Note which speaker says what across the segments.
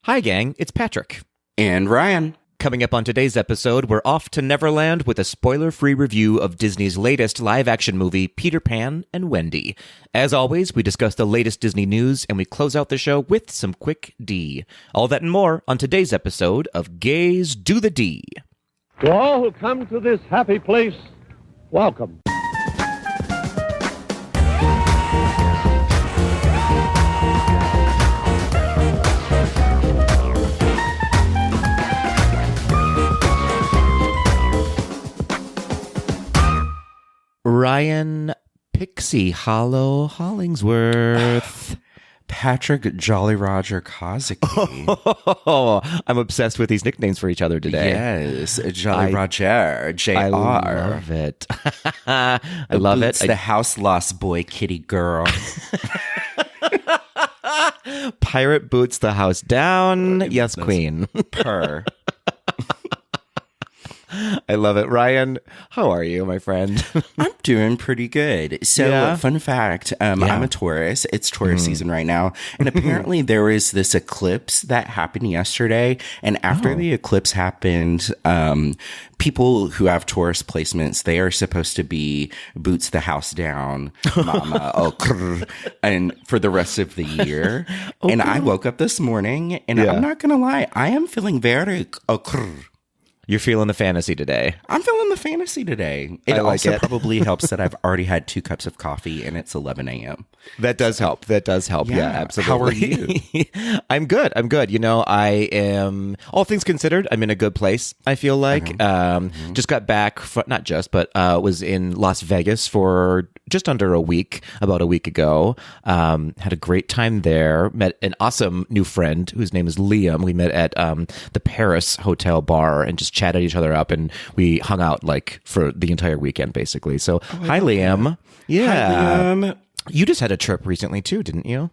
Speaker 1: Hi, gang. It's Patrick.
Speaker 2: And Ryan.
Speaker 1: Coming up on today's episode, we're off to Neverland with a spoiler-free review of Disney's latest live-action movie, Peter Pan and Wendy. As always, we discuss the latest Disney news, and we close out the show with some quick D. All that and more on today's episode of Gays Do the D.
Speaker 3: To all who come to this happy place, welcome.
Speaker 1: Ryan Pixie Hollow Hollingsworth.
Speaker 2: Patrick Jolly Roger Kozicki.
Speaker 1: Oh, I'm obsessed with these nicknames for each other today.
Speaker 2: Yes, Jolly Roger, JR.
Speaker 1: I love it. I love
Speaker 2: Boots,
Speaker 1: it.
Speaker 2: The house lost boy, kitty girl.
Speaker 1: Pirate boots the house down. Yes, queen.
Speaker 2: Purr.
Speaker 1: I love it. Ryan, how are you, my friend?
Speaker 2: I'm doing pretty good. So,
Speaker 1: Yeah?
Speaker 2: fun fact, I'm a Taurus. It's Taurus season right now. And apparently there was this eclipse that happened yesterday. And after the eclipse happened, people who have Taurus placements, they are supposed to be boots the house down, mama, and for the rest of the year. And I woke up this morning and I'm not going to lie, I am feeling very
Speaker 1: You're feeling the fantasy today.
Speaker 2: I'm feeling the fantasy today. It also probably helps that I've already had 2 cups of coffee and it's 11 a.m.
Speaker 1: That does help. Yeah, absolutely.
Speaker 2: How are you?
Speaker 1: I'm good. You know, I am, all things considered, I'm in a good place, I feel like. Just got back, was in Las Vegas for just under a week, about a week ago. Had a great time there. Met an awesome new friend whose name is Liam. We met at the Paris Hotel bar and just chatted each other up, and we hung out like for the entire weekend, basically. So, hi, Liam.
Speaker 2: That.
Speaker 1: Yeah.
Speaker 2: Hi, Liam.
Speaker 1: You just had a trip recently too, didn't you?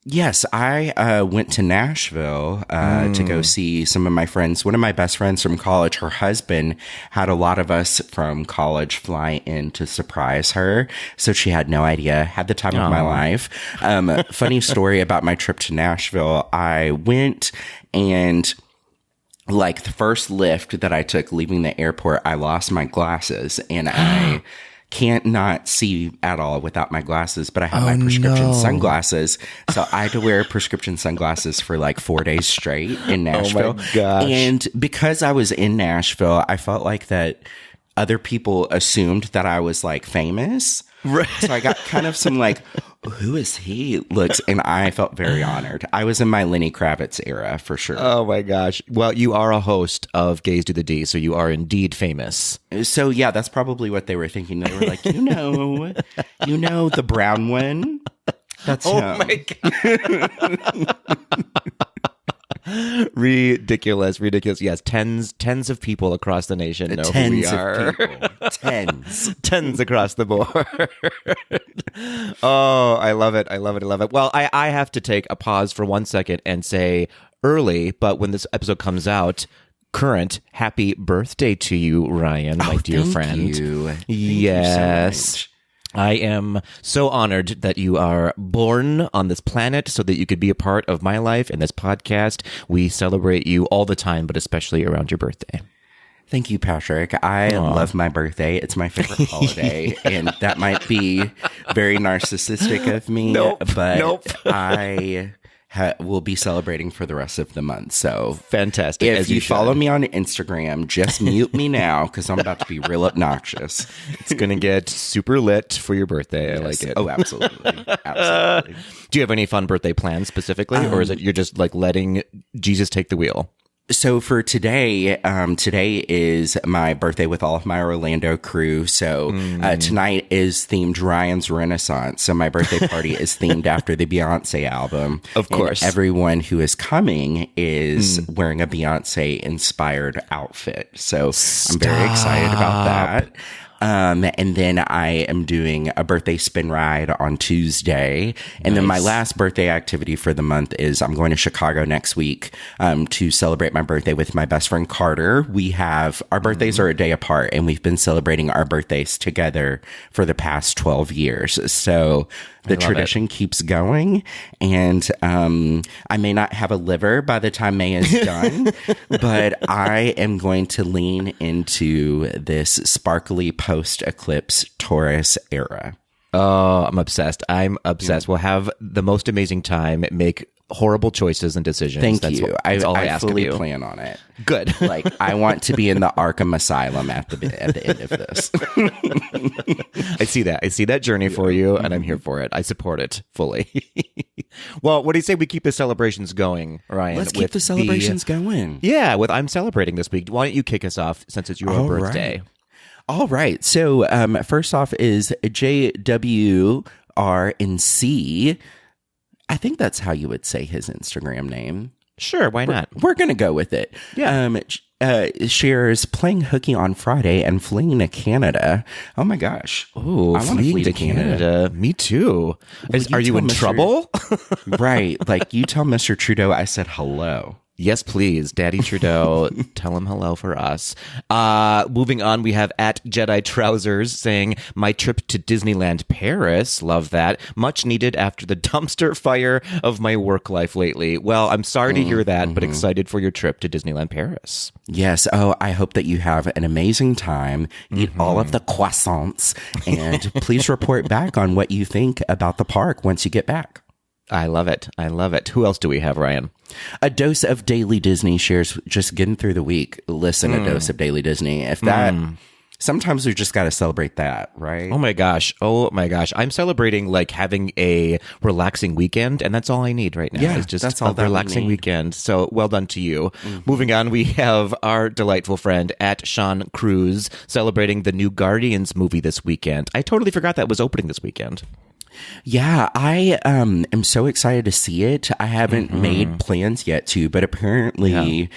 Speaker 2: Yes, I went to Nashville to go see some of my friends. One of my best friends from college, her husband had a lot of us from college fly in to surprise her. So she had no idea, had the time of my life. Funny story about my trip to Nashville. I went and like the first lift that I took leaving the airport, I lost my glasses and I can't not see at all without my glasses, but I have my prescription sunglasses. So I had to wear prescription sunglasses for like 4 days straight in Nashville.
Speaker 1: Oh my gosh.
Speaker 2: And because I was in Nashville, I felt like that other people assumed that I was like famous.
Speaker 1: Right.
Speaker 2: So I got kind of some like, who is he looks, and I felt very honored. I was in my Lenny Kravitz era for sure.
Speaker 1: Oh my gosh. Well, you are a host of Gays Do the D, so you are indeed famous.
Speaker 2: So yeah, that's probably what they were thinking. They were like, you know, the brown one. That's him.
Speaker 1: Oh my God. Ridiculous. Yes, tens of people across the nation know who we are. Tens across the board. Oh, I love it. Well, I have to take a pause for 1 second and say early, but when this episode comes out, current, happy birthday to you, Ryan, my dear friend.
Speaker 2: Thank you. Thank
Speaker 1: Yes.
Speaker 2: you so much.
Speaker 1: I am so honored that you are born on this planet so that you could be a part of my life and this podcast. We celebrate you all the time, but especially around your birthday.
Speaker 2: Thank you, Patrick. I love my birthday. It's my favorite holiday, and that might be very narcissistic of me, but I will be celebrating for the rest of the month. So
Speaker 1: fantastic.
Speaker 2: If you follow me on Instagram, just mute me now because I'm about to be real obnoxious.
Speaker 1: It's going to get super lit for your birthday.
Speaker 2: Yes.
Speaker 1: I like it.
Speaker 2: Oh, absolutely. Absolutely.
Speaker 1: Do you have any fun birthday plans specifically, or is it you're just like letting Jesus take the wheel?
Speaker 2: So for today, today is my birthday with all of my Orlando crew. So tonight is themed Ryan's Renaissance. So my birthday party is themed after the Beyonce album.
Speaker 1: Of course.
Speaker 2: And everyone who is coming is wearing a Beyonce inspired outfit. So I'm very excited about that. And then I am doing a birthday spin ride on Tuesday. And then my last birthday activity for the month is I'm going to Chicago next week, to celebrate my birthday with my best friend Carter. We have, our birthdays are a day apart and we've been celebrating our birthdays together for the past 12 years. So The tradition keeps going, and I may not have a liver by the time May is done, but I am going to lean into this sparkly post-eclipse Taurus era.
Speaker 1: Oh, I'm obsessed. We'll have the most amazing time. Make horrible choices and decisions.
Speaker 2: Thank you. That's all I ask fully of you. Plan on it.
Speaker 1: Good.
Speaker 2: Like, I want to be in the Arkham Asylum at the end of this.
Speaker 1: I see that journey for you, and I'm here for it. I support it fully. Well, what do you say we keep the celebrations going, Ryan?
Speaker 2: Let's keep the celebrations going.
Speaker 1: Yeah, with I'm celebrating this week. Why don't you kick us off since it's your birthday?
Speaker 2: Right. All right. So first off is JWRNC. I think that's how you would say his Instagram name.
Speaker 1: Sure, why not?
Speaker 2: We're going to go with it.
Speaker 1: Yeah.
Speaker 2: Shares playing hooky on Friday and fleeing to Canada. Oh my gosh.
Speaker 1: Oh, I want to flee to Canada. Me too. Are you in trouble?
Speaker 2: Right. Like, you tell Mr. Trudeau I said hello.
Speaker 1: Yes, please. Daddy Trudeau, tell him hello for us. Moving on, we have at Jedi Trousers saying, my trip to Disneyland Paris. Love that. Much needed after the dumpster fire of my work life lately. Well, I'm sorry to hear that, but excited for your trip to Disneyland Paris.
Speaker 2: Yes. Oh, I hope that you have an amazing time. Eat all of the croissants. And please report back on what you think about the park once you get back.
Speaker 1: I love it. Who else do we have, Ryan?
Speaker 2: A dose of Daily Disney shares, just getting through the week. Listen, a dose of Daily Disney. If that, sometimes we just got to celebrate that, right?
Speaker 1: Oh my gosh. I'm celebrating like having a relaxing weekend, and that's all I need right now.
Speaker 2: Yeah,
Speaker 1: it's just
Speaker 2: that's all
Speaker 1: a relaxing weekend. So well done to you. Moving on, we have our delightful friend at Sean Cruz celebrating the new Guardians movie this weekend. I totally forgot that was opening this weekend.
Speaker 2: Yeah, I am so excited to see it. I haven't made plans yet to, but apparently,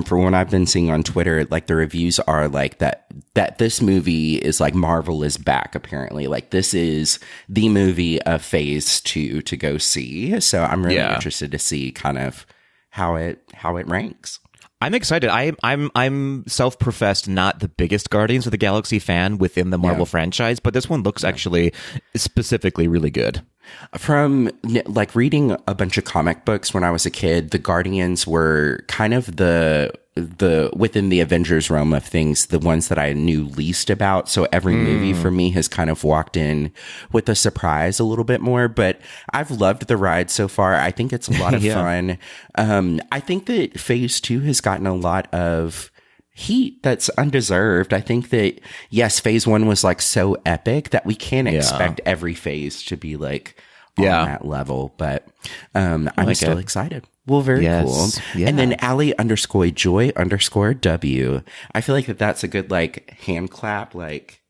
Speaker 2: for what I've been seeing on Twitter, like the reviews are like that this movie is like Marvel is back. Apparently, like this is the movie of Phase 2 to go see. So I'm really interested to see kind of how it ranks.
Speaker 1: I'm excited. I'm self-professed not the biggest Guardians of the Galaxy fan within the Marvel franchise, but this one looks actually specifically really good.
Speaker 2: From like reading a bunch of comic books when I was a kid, the Guardians were kind of the within the Avengers realm of things, the ones that I knew least about. So every movie for me has kind of walked in with a surprise a little bit more, but I've loved the ride so far. I think it's a lot of fun. I think that Phase 2 has gotten a lot of heat that's undeserved. I think that, yes, Phase 1 was like so epic that we can't expect every phase to be like on that level, but I'm still excited. Well, very cool. Yeah. And then Allie_Joy_W. I feel like that's a good like hand clap, like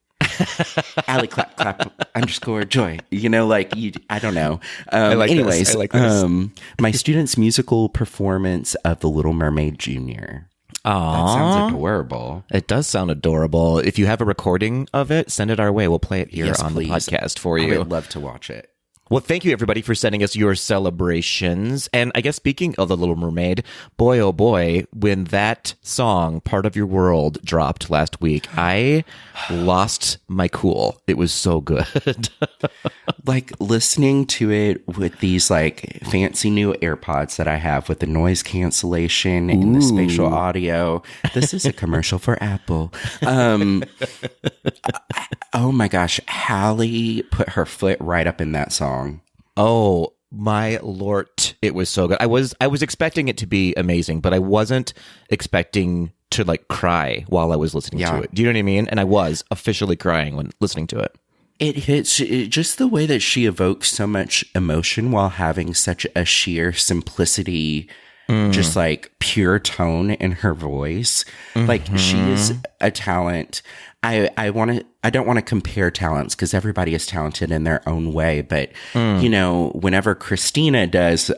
Speaker 2: Allie clap _joy. You know, like I don't know. Anyways,
Speaker 1: I like this.
Speaker 2: My student's musical performance of The Little Mermaid Jr. That sounds adorable.
Speaker 1: It does sound adorable. If you have a recording of it, send it our way. We'll play it here on the podcast for you.
Speaker 2: I would love to watch it.
Speaker 1: Well, thank you, everybody, for sending us your celebrations. And I guess speaking of The Little Mermaid, boy, oh boy, when that song, Part of Your World, dropped last week, I lost my cool. It was so good.
Speaker 2: Like listening to it with these like fancy new AirPods that I have with the noise cancellation and the spatial audio. This is a commercial for Apple. Oh my gosh, Hallie put her foot right up in that song.
Speaker 1: Oh my Lord, it was so good. I was expecting it to be amazing, but I wasn't expecting to like cry while I was listening to it. Do you know what I mean? And I was officially crying when listening to it.
Speaker 2: It hits just the way that she evokes so much emotion while having such a sheer simplicity, just like pure tone in her voice. Like she is a talent. I don't want to compare talents because everybody is talented in their own way. But, you know, whenever Christina does,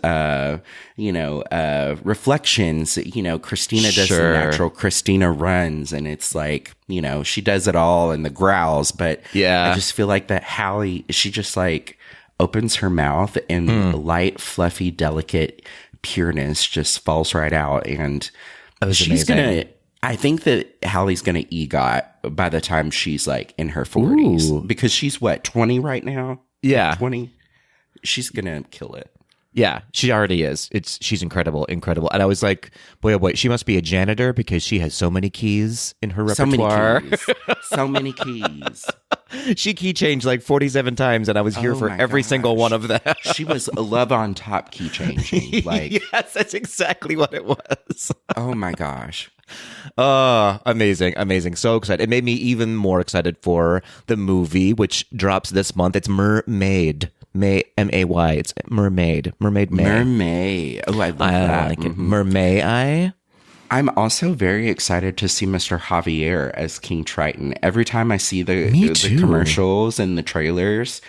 Speaker 2: reflections, you know, Christina does the natural Christina runs, and it's like, you know, she does it all in the growls. But I just feel like that Hallie, she just like opens her mouth and light, fluffy, delicate pureness just falls right out. And she's going to, I think that Hallie's going to EGOT by the time she's like in her 40s. Because she's what, 20 right now?
Speaker 1: Yeah.
Speaker 2: 20? She's gonna kill it.
Speaker 1: Yeah, she already is. She's incredible. And I was like, boy, oh boy, she must be a janitor because she has so many keys in her repertoire.
Speaker 2: So many keys.
Speaker 1: She key changed like 47 times, and I was here for every single one of them.
Speaker 2: She was a love on top key changing. Like,
Speaker 1: yes, that's exactly what it was.
Speaker 2: Oh my gosh.
Speaker 1: Oh, amazing. So excited. It made me even more excited for the movie, which drops this month. It's Mermaid. M-A-Y. It's Mermaid. Mermaid May.
Speaker 2: Mermaid. Oh, I love that.
Speaker 1: I like it. Mermaid.
Speaker 2: I'm also very excited to see Mr. Javier as King Triton. Every time I see the commercials and the trailers,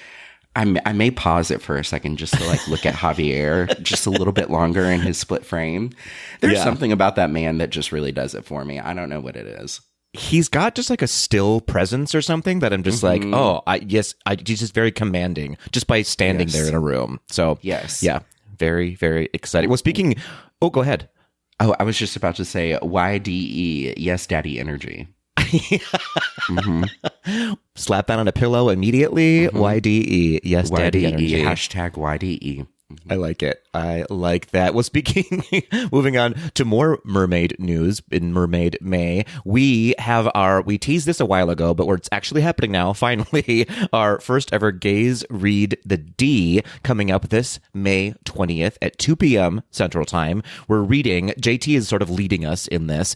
Speaker 2: I may pause it for a second just to like look at Javier just a little bit longer in his split frame. There's something about that man that just really does it for me. I don't know what it is.
Speaker 1: He's got just like a still presence or something that I'm just like, he's just very commanding just by standing there in a room. So yeah, very, very exciting. Well, speaking, go ahead.
Speaker 2: Oh, I was just about to say YDE, yes, daddy energy.
Speaker 1: Slap that on a pillow immediately. YDE, yes, daddy energy.
Speaker 2: Hashtag YDE.
Speaker 1: I like it. I like that. Well, speaking, moving on to more mermaid news in Mermaid May, we teased this a while ago, but it's actually happening now. Finally, our first ever Gaze Read the D coming up this May 20th at 2 p.m. Central Time. We're reading, JT is sort of leading us in this.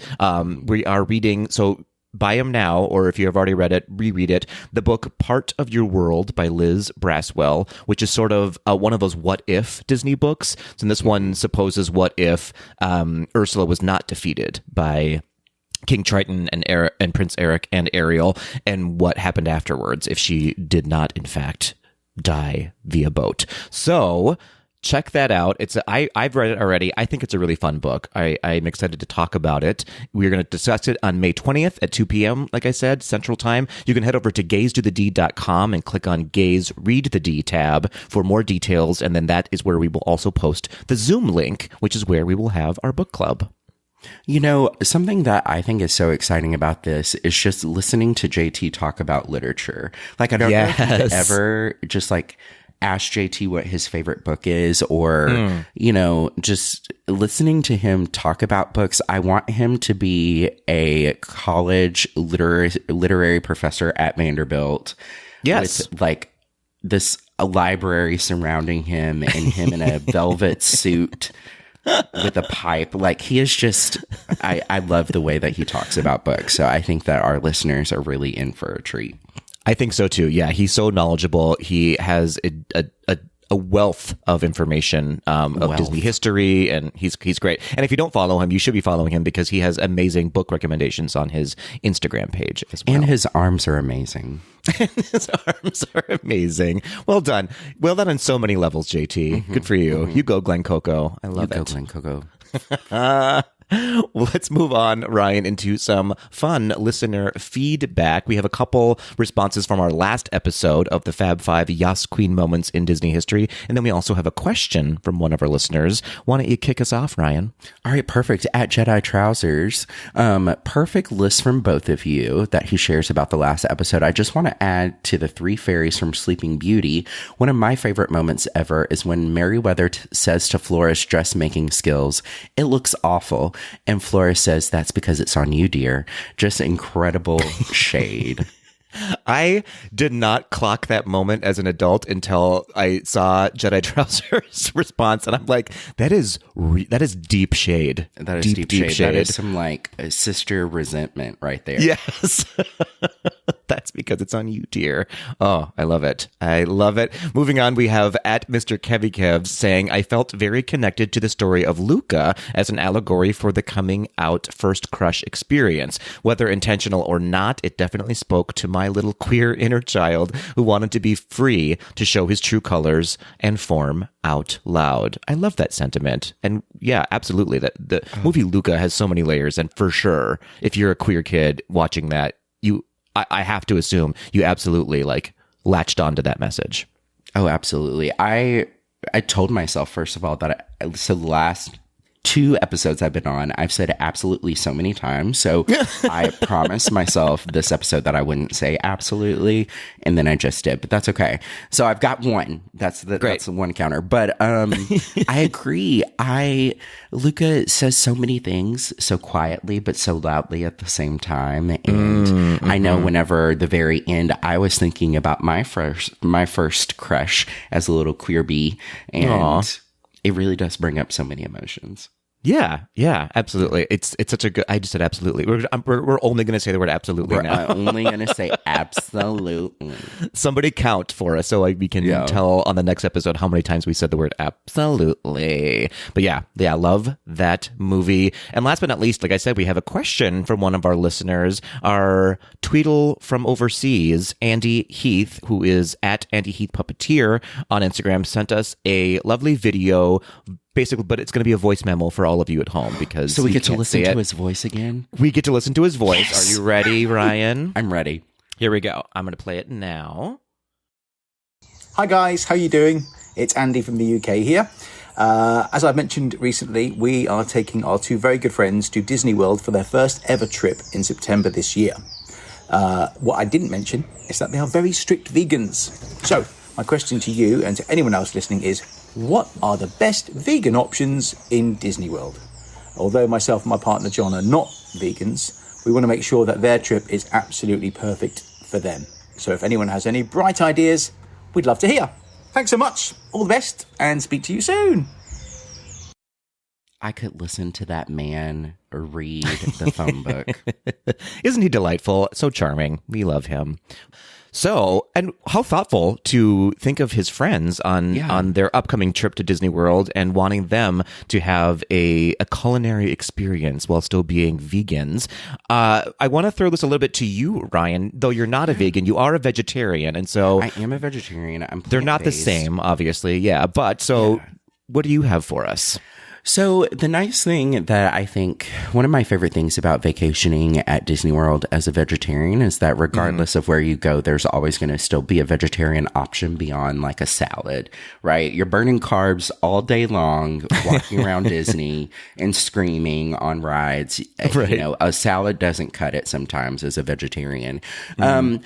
Speaker 1: We are reading, so buy them now, or if you have already read it, reread it. The book Part of Your World by Liz Braswell, which is sort of one of those what if Disney books. So this one supposes what if Ursula was not defeated by King Triton and Prince Eric and Ariel, and what happened afterwards if she did not, in fact, die via boat. So check that out. I've read it already. I think it's a really fun book. I'm excited to talk about it. We're going to discuss it on May 20th at 2 p.m., like I said, Central Time. You can head over to gazetothed.com and click on Gaze Read the D tab for more details, and then that is where we will also post the Zoom link, which is where we will have our book club.
Speaker 2: You know, something that I think is so exciting about this is just listening to JT talk about literature. Like, I don't know if you've ever just like ask JT what his favorite book is, or, you know, just listening to him talk about books. I want him to be a college literary professor at Vanderbilt.
Speaker 1: Yes.
Speaker 2: With like a library surrounding him and him in a velvet suit with a pipe. Like, he is just, I love the way that he talks about books. So I think that our listeners are really in for a treat.
Speaker 1: I think so too. Yeah, he's so knowledgeable. He has a wealth of information of Disney history, and he's great. And if you don't follow him, you should be following him because he has amazing book recommendations on his Instagram page as well.
Speaker 2: And his arms are amazing.
Speaker 1: His arms are amazing. Well done on so many levels, JT. Good for you. You go, Glen Coco. I love it.
Speaker 2: You go, Glen Coco.
Speaker 1: Well, let's move on, Ryan, into some fun listener feedback. We have a couple responses from our last episode of the Fab 5 Yas Queen moments in Disney history. And then we also have a question from one of our listeners. Why don't you kick us off, Ryan?
Speaker 2: All right, perfect. At Jedi Trousers, perfect list from both of you that he shares about the last episode. I just want to add to the three fairies from Sleeping Beauty. One of my favorite moments ever is when Merryweather says to Flora's dressmaking skills, "It looks awful." And Flora says, "That's because it's on you, dear." Just incredible shade.
Speaker 1: I did not clock that moment as an adult until I saw Jedi Trousers' response, and I'm like, that is deep shade.
Speaker 2: That is deep shade. That is some like sister resentment right there.
Speaker 1: Yes. That's because it's on you, dear. Oh, I love it. I love it. Moving on, we have at Mr. Kev saying, "I felt very connected to the story of Luca as an allegory for the coming out first crush experience. Whether intentional or not, it definitely spoke to my little queer inner child who wanted to be free to show his true colors and form out loud." I love that sentiment. And yeah, absolutely. The movie Luca has so many layers. And for sure, if you're a queer kid watching that, I have to assume you absolutely like latched onto that message.
Speaker 2: Oh, absolutely. I told myself, first of all, that the last 2 episodes I've been on, I've said absolutely so many times. So I promised myself this episode that I wouldn't say absolutely, and then I just did. But that's okay. So I've got one. That's the one counter. But I agree. Luca says so many things so quietly but so loudly at the same time. And I know whenever the very end, I was thinking about my first crush as a little queer bee, and it really does bring up so many emotions.
Speaker 1: Yeah, absolutely. It's such a good. I just said absolutely. We're only going to say the word absolutely now.
Speaker 2: We're only going to say absolutely.
Speaker 1: Somebody count for us so we can tell on the next episode how many times we said the word absolutely. But yeah, love that movie. And last but not least, like I said, we have a question from one of our listeners, our Tweedle from overseas, Andy Heath, who is at Andy Heath Puppeteer on Instagram, sent us a lovely video. Basically, but it's going to be a voice memo for all of you at home because
Speaker 2: so we get to listen to his voice again.
Speaker 1: We get to listen to his voice.
Speaker 2: Yes.
Speaker 1: Are you ready, Ryan?
Speaker 2: I'm ready.
Speaker 1: Here we go. I'm going to play it now.
Speaker 4: Hi guys, how you doing? It's Andy from the UK here. As I've mentioned recently, we are taking our 2 very good friends to Disney World for their first ever trip in September this year. What I didn't mention is that they are very strict vegans. So my question to you and to anyone else listening is, what are the best vegan options in Disney World? Although myself and my partner John are not vegans, we want to make sure that their trip is absolutely perfect for them. So if anyone has any bright ideas, we'd love to hear. Thanks so much. All the best and speak to you soon.
Speaker 2: I could listen to that man read the phone book.
Speaker 1: Isn't he delightful? So charming. We love him. So, and how thoughtful to think of his friends on their upcoming trip to Disney World and wanting them to have a culinary experience while still being vegans. I want to throw this a little bit to you, Ryan. Though you're not a vegan, you are a vegetarian, and so
Speaker 2: I am a vegetarian. I'm plant-based.
Speaker 1: They're not the same, obviously. Yeah, but what do you have for us?
Speaker 2: So the nice thing that I think, one of my favorite things about vacationing at Disney World as a vegetarian is that regardless of where you go, there's always going to still be a vegetarian option beyond like a salad, right? You're burning carbs all day long, walking around Disney and screaming on rides. Right. You know, a salad doesn't cut it sometimes as a vegetarian. I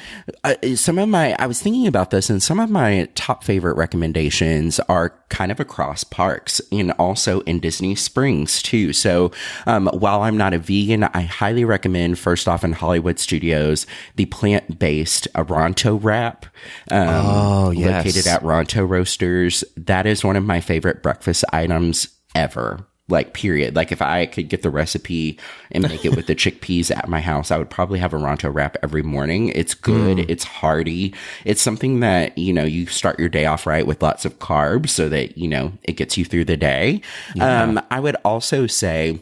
Speaker 2: was thinking about this, and some of my top favorite recommendations are kind of across parks and also in Disney Springs too. So while I'm not a vegan, I highly recommend, first off, in Hollywood Studios, the plant-based Ronto wrap located at Ronto Roasters. That is one of my favorite breakfast items ever. Like, period. Like, if I could get the recipe and make it with the chickpeas at my house, I would probably have a Ronto wrap every morning. It's good. It's hearty. It's something that, you know, you start your day off right with lots of carbs so that, you know, it gets you through the day. Yeah. I would also say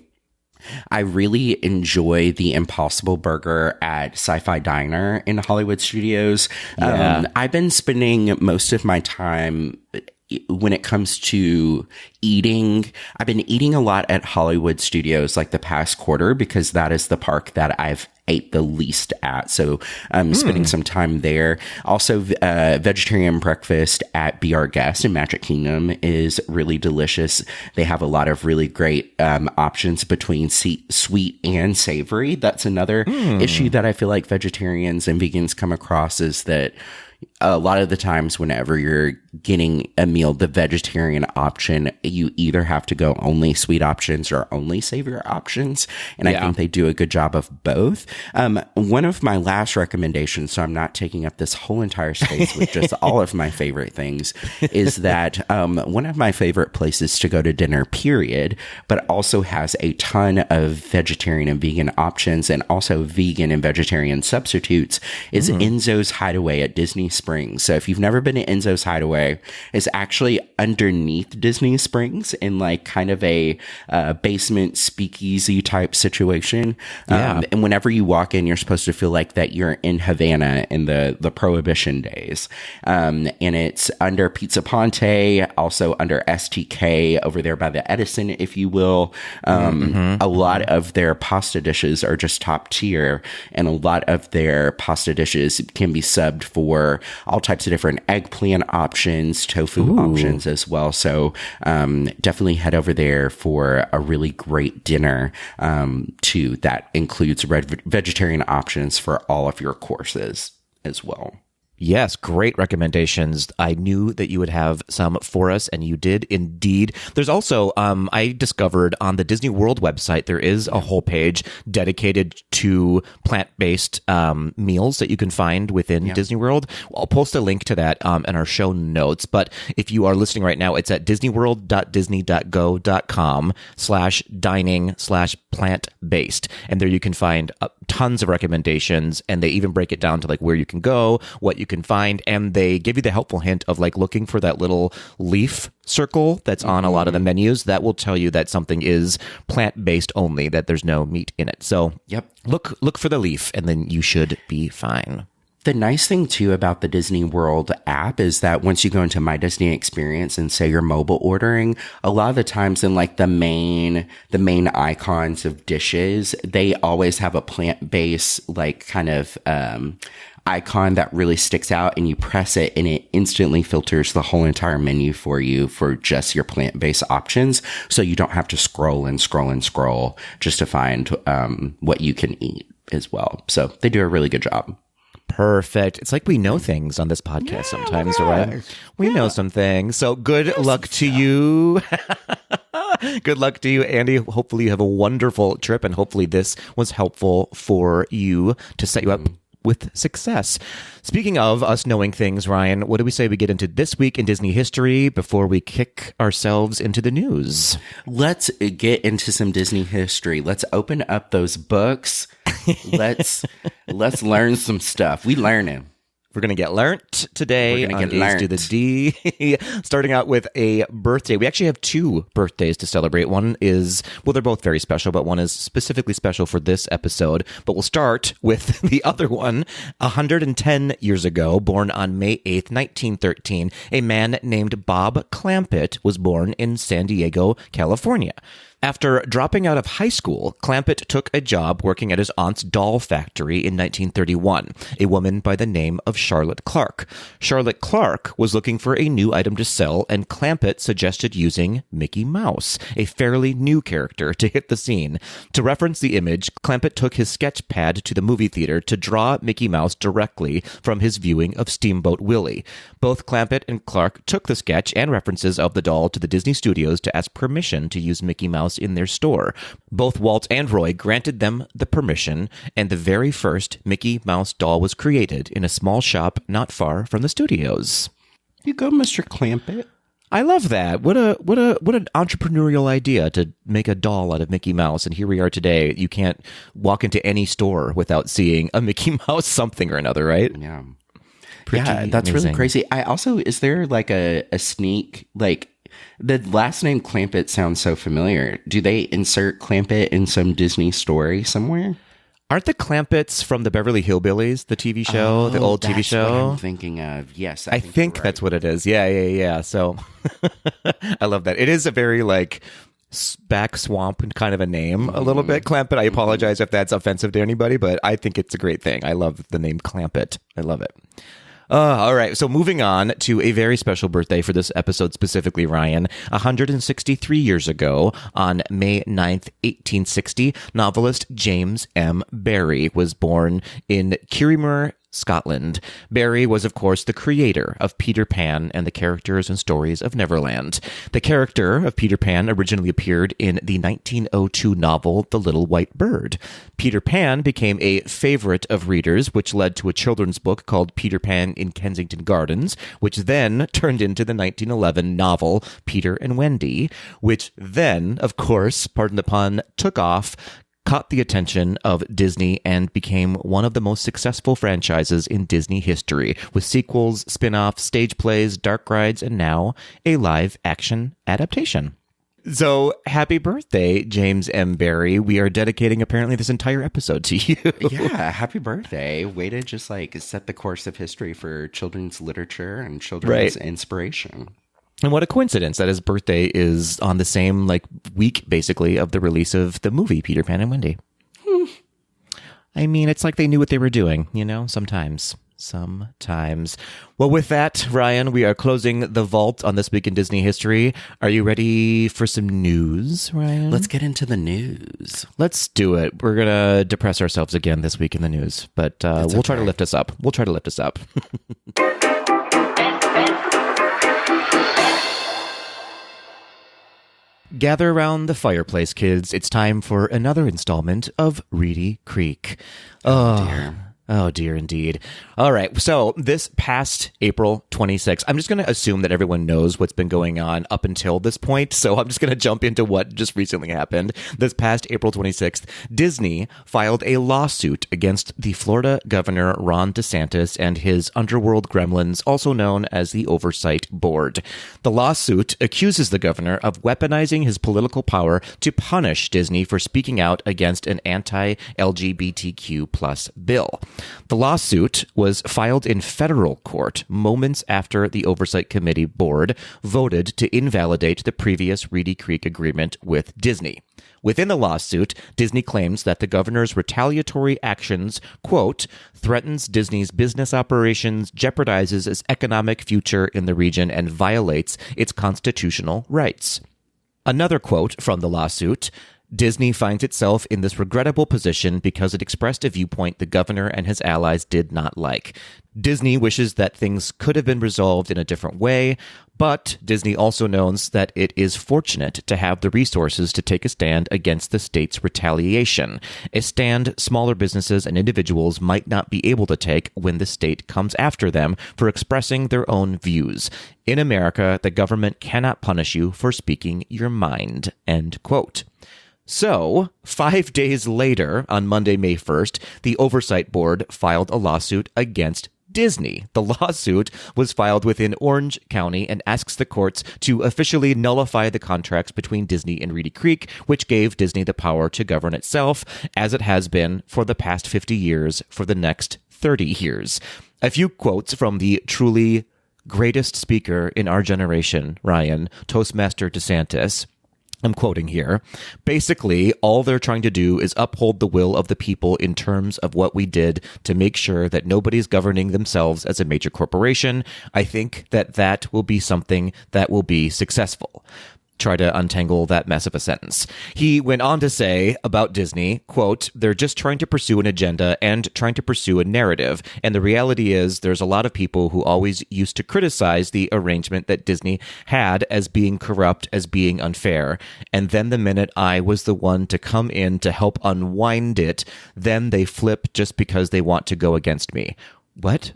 Speaker 2: I really enjoy the Impossible Burger at Sci-Fi Diner in Hollywood Studios. Yeah. I've been spending most of my time when it comes to eating. I've been eating a lot at Hollywood Studios like the past quarter because that is the park that I've ate the least at. So I'm spending some time there. Also, vegetarian breakfast at Be Our Guest in Magic Kingdom is really delicious. They have a lot of really great options between sweet and savory. That's another issue that I feel like vegetarians and vegans come across, is that a lot of the times whenever you're getting a meal, the vegetarian option, you either have to go only sweet options or only savory options. And I think they do a good job of both. One of my last recommendations, so I'm not taking up this whole entire space with just all of my favorite things, is that one of my favorite places to go to dinner, period, but also has a ton of vegetarian and vegan options and also vegan and vegetarian substitutes, is Enzo's Hideaway at Disney Springs. So if you've never been to Enzo's Hideaway, it's actually underneath Disney Springs in like kind of a basement speakeasy type situation. And whenever you walk in, you're supposed to feel like that you're in Havana in the Prohibition days. And it's under Pizza Ponte, also under STK over there by the Edison, if you will. A lot of their pasta dishes are just top tier, and a lot of their pasta dishes can be subbed for all types of different eggplant options, tofu options as well. So definitely head over there for a really great dinner too. That includes vegetarian options for all of your courses as well.
Speaker 1: Yes, great recommendations. I knew that you would have some for us, and you did indeed. There's also, I discovered on the Disney World website, there is a whole page dedicated to plant-based meals that you can find within Disney World. I'll post a link to that in our show notes. But if you are listening right now, it's at disneyworld.disney.go.com/dining/plant-based. And there you can find tons of recommendations, and they even break it down to like where you can go, what you can find, and they give you the helpful hint of like looking for that little leaf circle that's on a lot of the menus. That will tell you that something is plant-based only, that there's no meat in it. So look for the leaf, and then you should be fine.
Speaker 2: The nice thing too about the Disney World app is that once you go into My Disney Experience and say you're mobile ordering, a lot of the times in like the main icons of dishes, they always have a plant-based like kind of icon that really sticks out, and you press it and it instantly filters the whole entire menu for you for just your plant-based options. So you don't have to scroll just to find what you can eat as well. So they do a really good job.
Speaker 1: Perfect. It's like we know things on this podcast sometimes, right? We know some things. So good luck to you. Good luck to you, Andy. Hopefully you have a wonderful trip, and hopefully this was helpful for you to set you up with success. Speaking of us knowing things, Ryan, what do we say we get into this week in Disney history before we kick ourselves into the news?
Speaker 2: Let's get into some Disney history. Let's open up those books. Let's learn some stuff. We learning.
Speaker 1: We're going to get learnt today on Days to the D. Starting out with a birthday. We actually have two birthdays to celebrate. One is, well, they're both very special, but one is specifically special for this episode. But we'll start with the other one. 110 years ago, born on May 8th, 1913, a man named Bob Clampett was born in San Diego, California. After dropping out of high school, Clampett took a job working at his aunt's doll factory in 1931, a woman by the name of Charlotte Clark. Charlotte Clark was looking for a new item to sell, and Clampett suggested using Mickey Mouse, a fairly new character, to hit the scene. To reference the image, Clampett took his sketch pad to the movie theater to draw Mickey Mouse directly from his viewing of Steamboat Willie. Both Clampett and Clark took the sketch and references of the doll to the Disney Studios to ask permission to use Mickey Mouse in their store. Both Walt and Roy granted them the permission, and the very first Mickey Mouse doll was created in a small shop not far from the studios.
Speaker 2: You go, Mr. Clampett.
Speaker 1: I love that. What an entrepreneurial idea to make a doll out of Mickey Mouse. And here we are today. You can't walk into any store without seeing a Mickey Mouse something or another, right?
Speaker 2: Yeah.
Speaker 1: Pretty
Speaker 2: that's
Speaker 1: amazing.
Speaker 2: really crazy. Is there like a sneak, like, the last name Clampett sounds so familiar. Do they insert Clampett in some Disney story somewhere?
Speaker 1: Aren't the Clampetts from the Beverly Hillbillies, the TV show, the old TV show?
Speaker 2: That's what I'm thinking of. Yes,
Speaker 1: I think that's what it is. Yeah. So I love that. It is a very like back swamp kind of a name, a little bit, Clampett. I apologize if that's offensive to anybody, but I think it's a great thing. I love the name Clampett. I love it. All right. So moving on to a very special birthday for this episode specifically, Ryan. 163 years ago, on May 9th, 1860, novelist James M. Barrie was born in Kirriemuir, Scotland. Barrie was, of course, the creator of Peter Pan and the characters and stories of Neverland. The character of Peter Pan originally appeared in the 1902 novel The Little White Bird. Peter Pan became a favorite of readers, which led to a children's book called Peter Pan in Kensington Gardens, which then turned into the 1911 novel Peter and Wendy, which then, of course, pardon the pun, took off, caught the attention of Disney, and became one of the most successful franchises in Disney history, with sequels, spin-offs, stage plays, dark rides, and now a live-action adaptation. So, happy birthday, James M. Barrie. We are dedicating, apparently, this entire episode to you.
Speaker 2: Yeah, happy birthday. Way to just, like, set the course of history for children's literature and children's inspiration.
Speaker 1: And what a coincidence that his birthday is on the same like week, basically, of the release of the movie Peter Pan and Wendy. I mean, it's like they knew what they were doing, you know, sometimes. Sometimes. Well, with that, Ryan, we are closing the vault on This Week in Disney History. Are you ready for some news, Ryan?
Speaker 2: Let's get into the news.
Speaker 1: Let's do it. We're going to depress ourselves again this week in the news, but we'll try to lift us up. We'll try to lift us up. Gather around the fireplace, kids. It's time for another installment of Reedy Creek.
Speaker 2: Oh, dear.
Speaker 1: Oh, dear, indeed. All right. So this past April 26th, I'm just going to assume that everyone knows what's been going on up until this point. So I'm just going to jump into what just recently happened. This past April 26th, Disney filed a lawsuit against the Florida governor, Ron DeSantis, and his underworld gremlins, also known as the Oversight Board. The lawsuit accuses the governor of weaponizing his political power to punish Disney for speaking out against an anti-LGBTQ plus bill. The lawsuit was filed in federal court moments after the Oversight Committee board voted to invalidate the previous Reedy Creek agreement with Disney. Within the lawsuit, Disney claims that the governor's retaliatory actions, quote, threatens Disney's business operations, jeopardizes its economic future in the region, and violates its constitutional rights. Another quote from the lawsuit: Disney finds itself in this regrettable position because it expressed a viewpoint the governor and his allies did not like. Disney wishes that things could have been resolved in a different way, but Disney also knows that it is fortunate to have the resources to take a stand against the state's retaliation, a stand smaller businesses and individuals might not be able to take when the state comes after them for expressing their own views. In America, the government cannot punish you for speaking your mind, end quote. So, 5 days later, on Monday, May 1st, the Oversight Board filed a lawsuit against Disney. The lawsuit was filed within Orange County and asks the courts to officially nullify the contracts between Disney and Reedy Creek, which gave Disney the power to govern itself, as it has been for the past 50 years, for the next 30 years. A few quotes from the truly greatest speaker in our generation, Ryan, Toastmaster DeSantis. I'm quoting here. Basically, all they're trying to do is uphold the will of the people in terms of what we did to make sure that nobody's governing themselves as a major corporation. I think that will be something that will be successful. Try to untangle that mess of a sentence. He went on to say about Disney, quote, they're just trying to pursue an agenda and trying to pursue a narrative. And the reality is there's a lot of people who always used to criticize the arrangement that Disney had as being corrupt, as being unfair. And then the minute I was the one to come in to help unwind it, then they flip just because they want to go against me. What?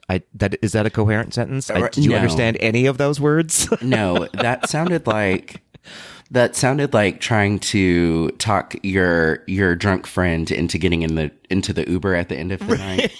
Speaker 1: Is that a coherent sentence? Do you understand any of those words?
Speaker 2: No, that sounded like trying to talk your drunk friend into getting into the Uber at the end of the night.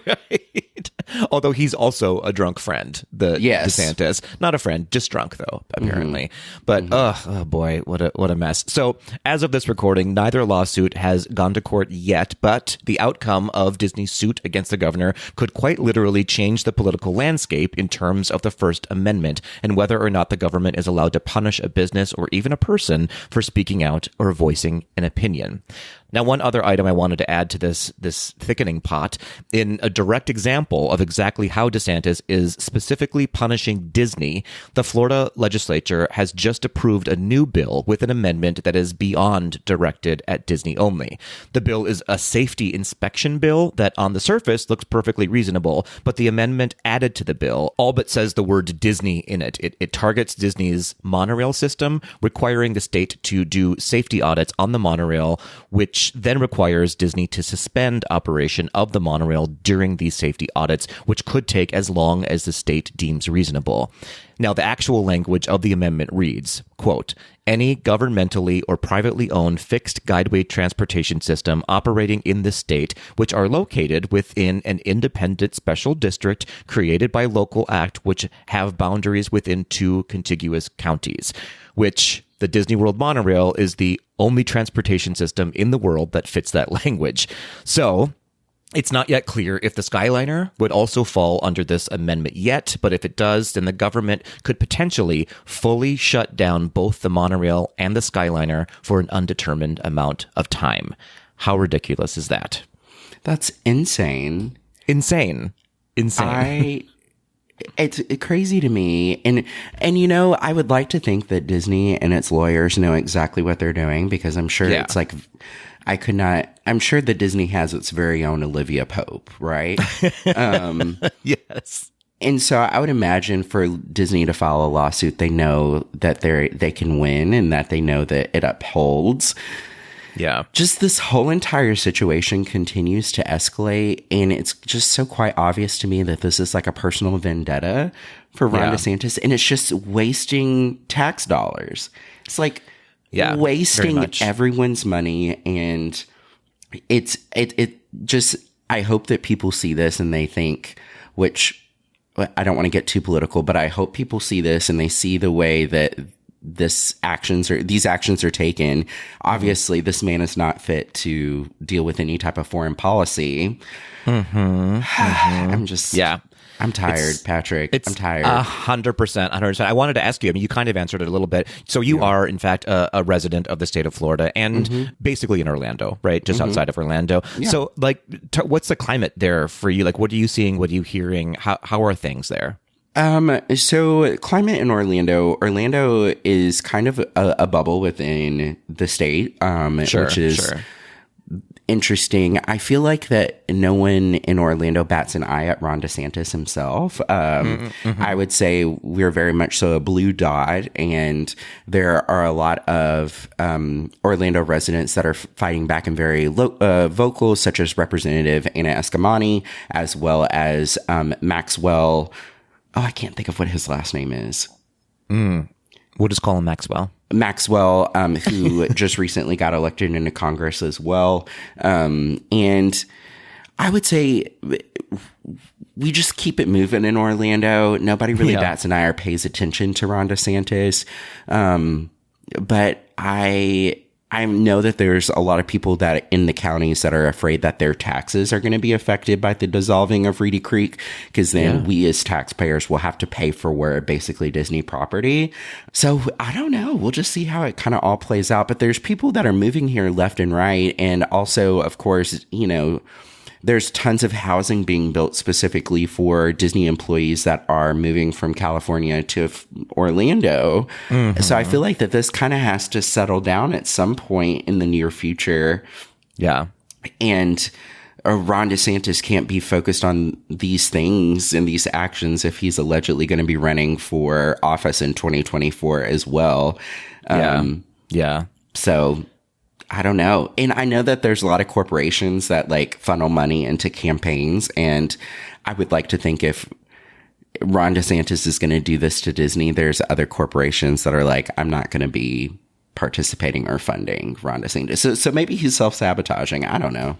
Speaker 1: Right. Although he's also a drunk friend, DeSantis. Not a friend, just drunk though, apparently. Mm-hmm. But oh boy, what a mess. So as of this recording, neither lawsuit has gone to court yet, but the outcome of Disney's suit against the governor could quite literally change the political landscape in terms of the First Amendment and whether or not the government is allowed to punish a business or even a person for speaking out or voicing an opinion. Now, one other item I wanted to add to this thickening pot, in a direct example of exactly how DeSantis is specifically punishing Disney, the Florida legislature has just approved a new bill with an amendment that is beyond directed at Disney only. The bill is a safety inspection bill that on the surface looks perfectly reasonable, but the amendment added to the bill all but says the word Disney in it. It targets Disney's monorail system, requiring the state to do safety audits on the monorail, which then requires Disney to suspend operation of the monorail during these safety audits, which could take as long as the state deems reasonable. Now, the actual language of the amendment reads, quote, any governmentally or privately owned fixed guideway transportation system operating in the state, which are located within an independent special district created by local act, which have boundaries within 2 contiguous counties, which the Disney World monorail is the only transportation system in the world that fits that language. So it's not yet clear if the Skyliner would also fall under this amendment yet, but if it does, then the government could potentially fully shut down both the monorail and the Skyliner for an undetermined amount of time. How ridiculous is that?
Speaker 2: That's insane.
Speaker 1: Insane. insane.
Speaker 2: It's crazy to me. And you know, I would like to think that Disney and its lawyers know exactly what they're doing, because I'm sure it's like, I'm sure that Disney has its very own Olivia Pope, right?
Speaker 1: Yes.
Speaker 2: And so I would imagine for Disney to file a lawsuit, they know that they can win, and that they know that it upholds.
Speaker 1: Yeah.
Speaker 2: Just this whole entire situation continues to escalate, and it's just so quite obvious to me that this is like a personal vendetta for Ron DeSantis, and it's just wasting tax dollars. It's like wasting everyone's money, and it just, I hope that people see this and they think, which I don't want to get too political, but I hope people see this and they see the way that these actions are taken. Obviously, this man is not fit to deal with any type of foreign policy. I'm tired, Patrick. I'm tired.
Speaker 1: 100%. I wanted to ask you, I mean, you kind of answered it a little bit. So you are, in fact, a resident of the state of Florida, and basically in Orlando, right? Just outside of Orlando. Yeah. So, like, what's the climate there for you? Like, what are you seeing? What are you hearing? How are things there?
Speaker 2: So climate in Orlando is kind of a bubble within the state, which is interesting. I feel like that no one in Orlando bats an eye at Ron DeSantis himself. I would say we're very much so a blue dot, and there are a lot of Orlando residents that are fighting back and very vocal, such as Representative Anna Eskamani, as well as Maxwell. Oh, I can't think of what his last name is.
Speaker 1: We'll just call him Maxwell.
Speaker 2: Maxwell, who just recently got elected into Congress as well. And I would say we just keep it moving in Orlando. Nobody really bats an eye or pays attention to Ron DeSantis. But I know that there's a lot of people that in the counties that are afraid that their taxes are going to be affected by the dissolving of Reedy Creek, because then we as taxpayers will have to pay for where basically Disney property. So I don't know. We'll just see how it kind of all plays out. But there's people that are moving here left and right. And also, of course, you know, there's tons of housing being built specifically for Disney employees that are moving from California to Orlando. So I feel like that this kind of has to settle down at some point in the near future.
Speaker 1: Yeah.
Speaker 2: And Ron DeSantis can't be focused on these things and these actions if he's allegedly going to be running for office in 2024 as well. So I don't know. And I know that there's a lot of corporations that like funnel money into campaigns. And I would like to think if Ron DeSantis is going to do this to Disney, there's other corporations that are like, I'm not going to be participating or funding Ron DeSantis. So maybe he's self-sabotaging. I don't know.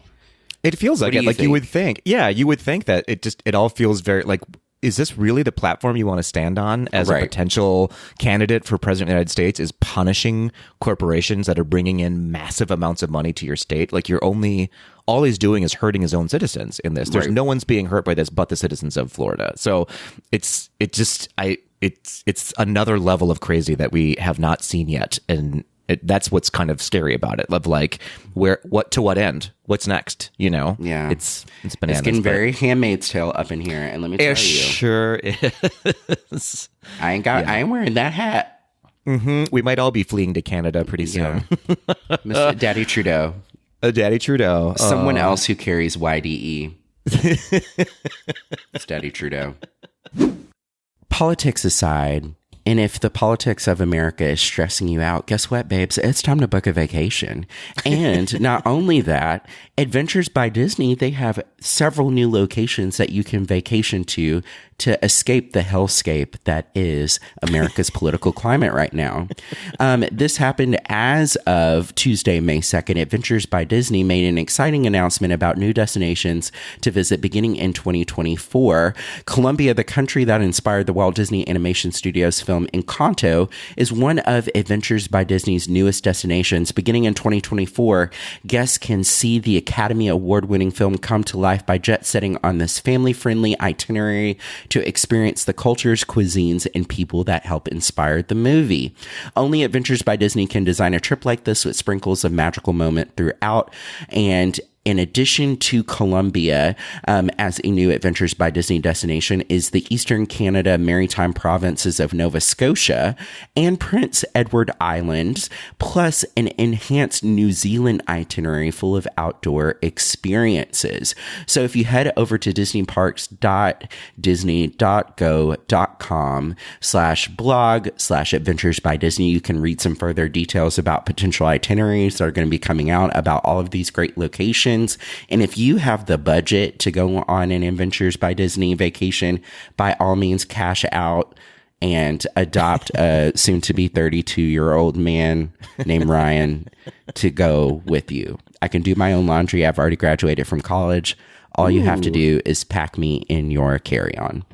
Speaker 1: It feels like it. Like you would think. Yeah, you would think that it all feels very like, is this really the platform you want to stand on as a potential candidate for president of the United States, is punishing corporations that are bringing in massive amounts of money to your state? Like all he's doing is hurting his own citizens in this. There's no one's being hurt by this but the citizens of Florida. So it's another level of crazy that we have not seen yet. And that's what's kind of scary about it. Of like, to what end? What's next? You know?
Speaker 2: Yeah.
Speaker 1: It's bananas.
Speaker 2: It's getting very Handmaid's Tale up in here. And let me tell you. It
Speaker 1: sure is.
Speaker 2: I ain't wearing that hat.
Speaker 1: We might all be fleeing to Canada pretty soon.
Speaker 2: Mr. Daddy Trudeau.
Speaker 1: Daddy Trudeau.
Speaker 2: Someone else who carries YDE. It's Daddy Trudeau. Politics aside, and if the politics of America is stressing you out, guess what, babes? It's time to book a vacation. And not only that, Adventures by Disney, they have several new locations that you can vacation to escape the hellscape that is America's political climate right now. This happened as of Tuesday, May 2nd. Adventures by Disney made an exciting announcement about new destinations to visit beginning in 2024. Colombia, the country that inspired the Walt Disney Animation Studios film Encanto, is one of Adventures by Disney's newest destinations. Beginning in 2024, guests can see the Academy Award-winning film come to life by jet-setting on this family-friendly itinerary to experience the cultures, cuisines, and people that help inspire the movie. Only Adventures by Disney can design a trip like this with sprinkles of magical moment throughout. And in addition to Colombia, as a new Adventures by Disney destination, is the Eastern Canada Maritime provinces of Nova Scotia and Prince Edward Islands, plus an enhanced New Zealand itinerary full of outdoor experiences. So if you head over to disneyparks.disney.go.com/blog/Adventures by Disney, you can read some further details about potential itineraries that are going to be coming out about all of these great locations. And if you have the budget to go on an Adventures by Disney vacation, by all means, cash out and adopt a soon-to-be 32-year-old man named Ryan to go with you. I can do my own laundry. I've already graduated from college. All you have to do is pack me in your carry-on.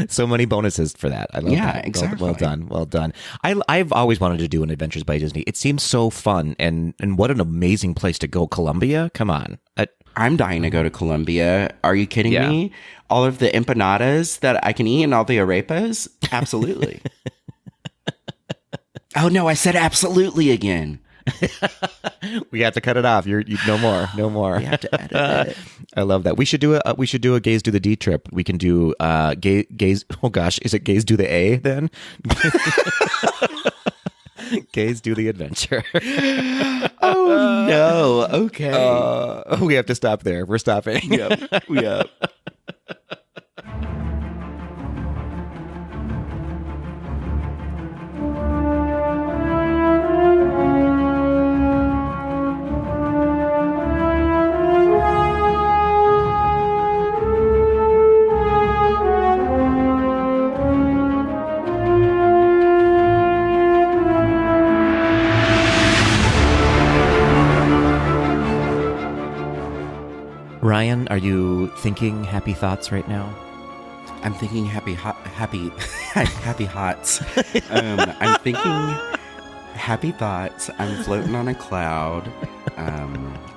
Speaker 1: So many bonuses for that. I love that.
Speaker 2: Exactly.
Speaker 1: Well done. I've always wanted to do an Adventures by Disney. It seems so fun, and what an amazing place to go. Colombia? Come on.
Speaker 2: I'm dying to go to Colombia. Are you kidding me? All of the empanadas that I can eat and all the arepas? Absolutely. Oh, no, I said absolutely again.
Speaker 1: We have to cut it off. You no more.
Speaker 2: We have to edit it.
Speaker 1: I love that. We should do a Gays Do the D trip. We can do gays. Oh gosh, is it Gays Do the A then? Gays Do the Adventure.
Speaker 2: Oh no. Okay.
Speaker 1: We have to stop there. We're stopping.
Speaker 2: Yep.
Speaker 1: Ryan, are you thinking happy thoughts right now?
Speaker 2: I'm thinking happy hots. I'm thinking happy thoughts. I'm floating on a cloud,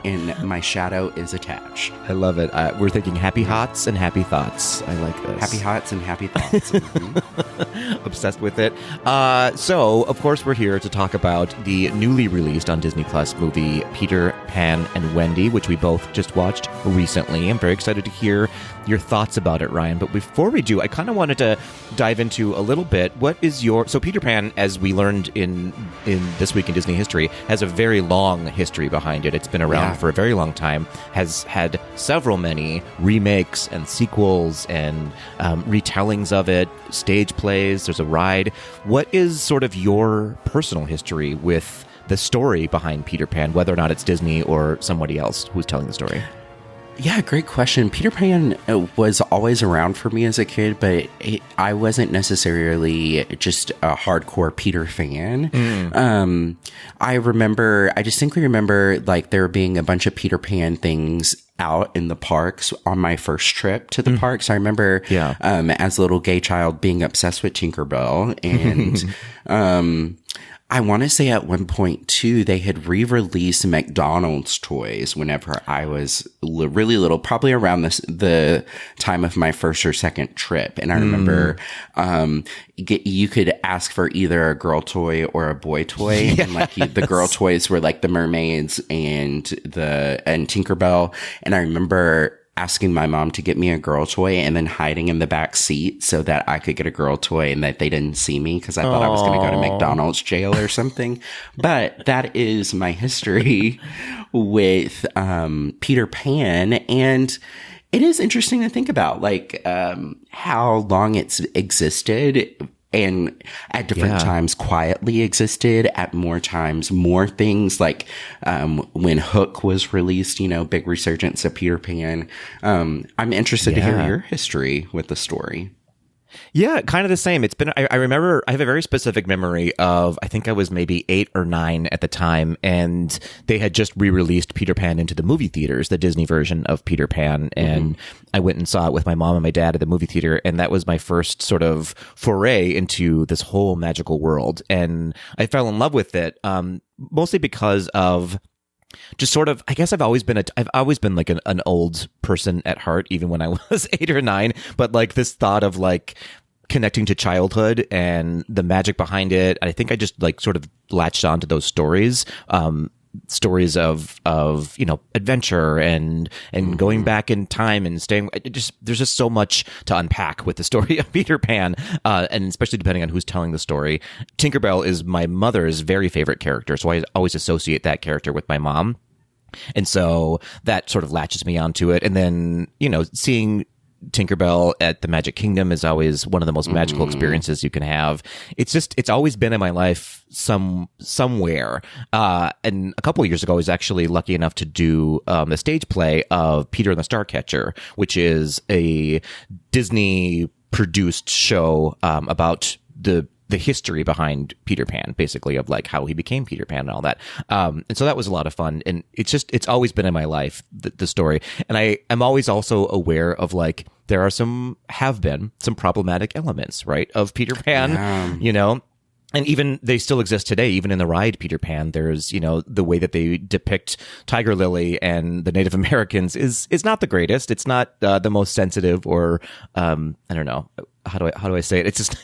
Speaker 2: and my shadow is attached.
Speaker 1: I love it. We're thinking happy hots and happy thoughts. I like this.
Speaker 2: Happy hots and happy thoughts. Mm-hmm.
Speaker 1: Obsessed with it. So, of course, we're here to talk about the newly released on Disney Plus movie Peter, Pan, and Wendy, which we both just watched recently. I'm very excited to hear your thoughts about it, Ryan. But before we do, I kind of wanted to dive into a little bit. What is so Peter Pan, as we learned in This Week in Disney History, has a very long history behind it. It's been around for a very long time, has had many remakes and sequels and retellings of it, stage plays, there's a ride. What is sort of your personal history with the story behind Peter Pan, whether or not it's Disney or somebody else who's telling the story?
Speaker 2: Yeah, great question. Peter Pan was always around for me as a kid, but I wasn't necessarily just a hardcore Peter fan. I distinctly remember like there being a bunch of Peter Pan things out in the parks on my first trip to the parks. I remember as a little gay child being obsessed with Tinkerbell, and I want to say at one point, too, they had re-released McDonald's toys whenever I was really little, probably around the time of my first or second trip. And I remember you could ask for either a girl toy or a boy toy. Yes. And like the girl toys were like the mermaids and Tinkerbell. And I remember asking my mom to get me a girl toy and then hiding in the back seat so that I could get a girl toy and that they didn't see me because I thought I was going to go to McDonald's jail or something. But that is my history with Peter Pan. And it is interesting to think about like how long it's existed, and at different times quietly existed, at more times more things, like when Hook was released, big resurgence of Peter Pan. I'm interested to hear your history with the story.
Speaker 1: Yeah, kind of the same. It's been, I remember, I have a very specific memory of, I think I was maybe 8 or 9 at the time, and they had just re-released Peter Pan into the movie theaters, the Disney version of Peter Pan, and I went and saw it with my mom and my dad at the movie theater, and that was my first sort of foray into this whole magical world, and I fell in love with it, mostly because of just sort of, I guess I've always been like an old person at heart, even when I was 8 or 9. But like this thought of like connecting to childhood and the magic behind it, I think I just like sort of latched onto those stories stories of adventure and going back in time and staying. There's just so much to unpack with the story of Peter Pan, and especially depending on who's telling the story. Tinkerbell is my mother's very favorite character, so I always associate that character with my mom. And so that sort of latches me onto it. And then, seeing Tinkerbell at the Magic Kingdom is always one of the most magical experiences you can have. It's always been in my life somewhere. And a couple of years ago, I was actually lucky enough to do a stage play of Peter and the Starcatcher, which is a Disney produced show about the history behind Peter Pan, basically, of like how he became Peter Pan and all that. And so that was a lot of fun. And it's always been in my life, the story. And I'm always also aware of like, there are some problematic elements, right, of Peter Pan, and even they still exist today, even in the ride Peter Pan. There's, the way that they depict Tiger Lily and the Native Americans is not the greatest. It's not the most sensitive, or I don't know. How do I say it? It's just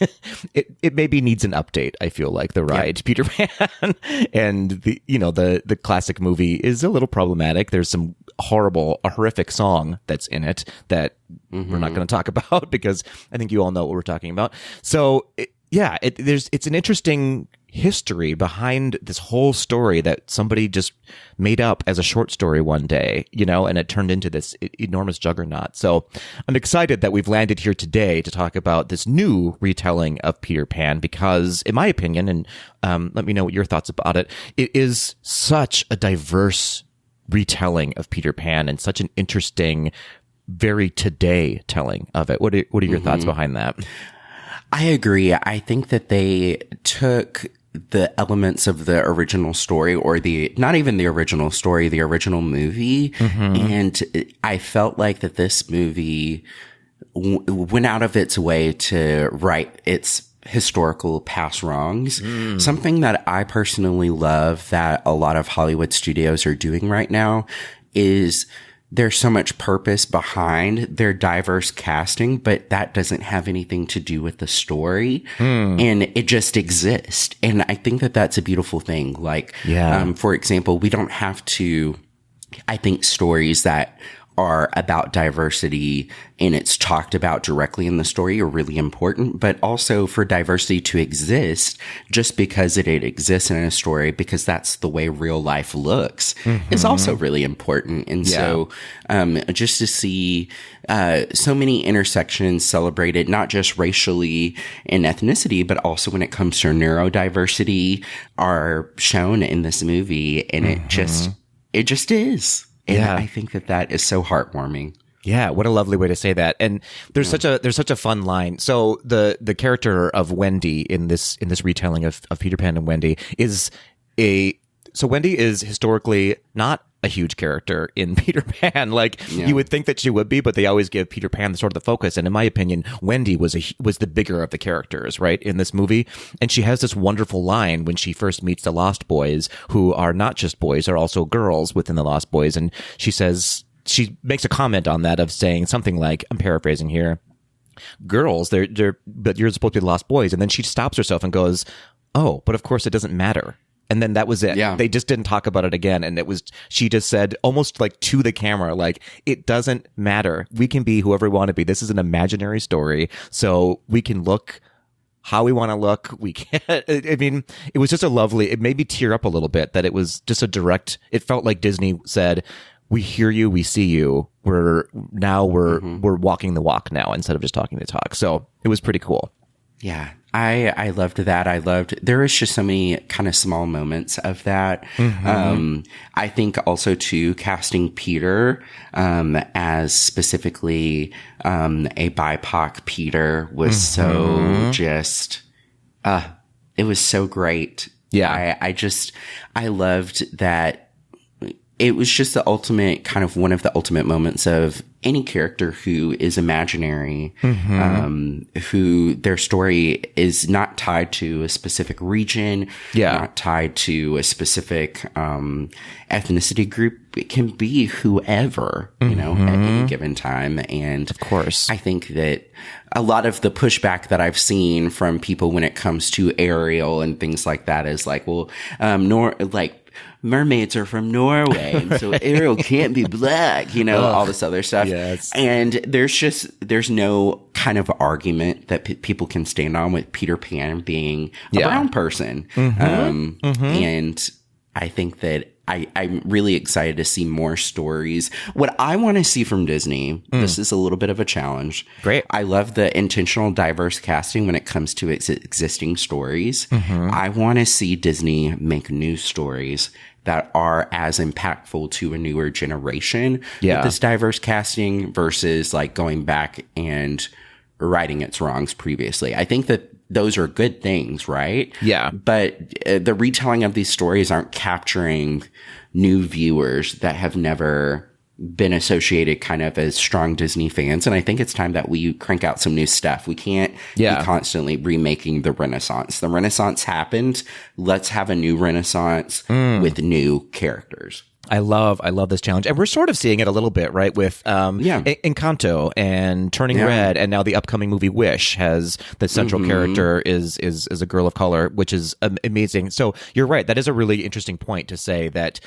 Speaker 1: it maybe needs an update. I feel like the ride Peter Pan and the classic movie is a little problematic. There's some horrific song that's in it that we're not going to talk about because I think you all know what we're talking about. So it's an interesting history behind this whole story that somebody just made up as a short story one day, and it turned into this enormous juggernaut. So I'm excited that we've landed here today to talk about this new retelling of Peter Pan because, in my opinion, and let me know what your thoughts about it, it is such a diverse retelling of Peter Pan and such an interesting, very today telling of it. What are your thoughts behind that?
Speaker 2: I agree. I think that they took the elements of the original story, or not even the original story, the original movie. And I felt like that this movie went out of its way to right its historical past wrongs. Something that I personally love that a lot of Hollywood studios are doing right now is there's so much purpose behind their diverse casting, but that doesn't have anything to do with the story. And it just exists. And I think that that's a beautiful thing. Like, for example, we don't have to, I think stories that are about diversity and it's talked about directly in the story are really important, but also for diversity to exist just because it exists in a story, because that's the way real life looks, is also really important. And so just to see so many intersections celebrated, not just racially and ethnicity, but also when it comes to neurodiversity, are shown in this movie. And it just is. And I think that is so heartwarming.
Speaker 1: Yeah, what a lovely way to say that. And there's such a fun line. So the character of Wendy in this retelling of Peter Pan and Wendy so Wendy is historically not a huge character in Peter Pan. You would think that she would be, but they always give Peter Pan the focus. And in my opinion, Wendy was the bigger of the characters, right, in this movie. And she has this wonderful line when she first meets the Lost Boys, who are not just boys, are also girls within the Lost Boys. And she makes a comment on that of saying something like, I'm paraphrasing here, girls, but you're supposed to be the Lost Boys. And then she stops herself and goes, oh, but of course it doesn't matter. And then that was it. Yeah. They just didn't talk about it again. And she just said almost like to the camera, like, it doesn't matter. We can be whoever we want to be. This is an imaginary story. So we can look how we want to look. We can't, I mean, it was just it made me tear up a little bit that it was just it felt like Disney said, we hear you, we see you. We're walking the walk now instead of just talking the talk. So it was pretty cool.
Speaker 2: Yeah. I loved that. There was just so many kind of small moments of that. I think also too, casting Peter, as specifically, a BIPOC Peter was so just, it was so great. Yeah. I loved that. It was just the ultimate kind of one of the ultimate moments of any character who is imaginary, who their story is not tied to a specific region, not tied to a specific ethnicity group. It can be whoever, you know, at any given time. And
Speaker 1: of course,
Speaker 2: I think that a lot of the pushback that I've seen from people when it comes to Ariel and things like that is like, well, mermaids are from Norway, and so Ariel can't be black, you know, all this other stuff.
Speaker 1: Yes.
Speaker 2: And there's no kind of argument that people can stand on with Peter Pan being a brown person. And I think that I'm really excited to see more stories. What I want to see from Disney, this is a little bit of a challenge.
Speaker 1: Great.
Speaker 2: I love the intentional diverse casting when it comes to existing stories. I want to see Disney make new stories that are as impactful to a newer generation with this diverse casting versus like going back and righting its wrongs previously. I think that those are good things, right?
Speaker 1: Yeah.
Speaker 2: But the retelling of these stories aren't capturing new viewers that have never been associated kind of as strong Disney fans. And I think it's time that we crank out some new stuff. We can't be constantly remaking the Renaissance. The Renaissance happened. Let's have a new Renaissance with new characters.
Speaker 1: I love this challenge. And we're sort of seeing it a little bit, right? With Encanto and Turning Red, and now the upcoming movie Wish has the central character is a girl of color, which is amazing. So you're right. That is a really interesting point to say that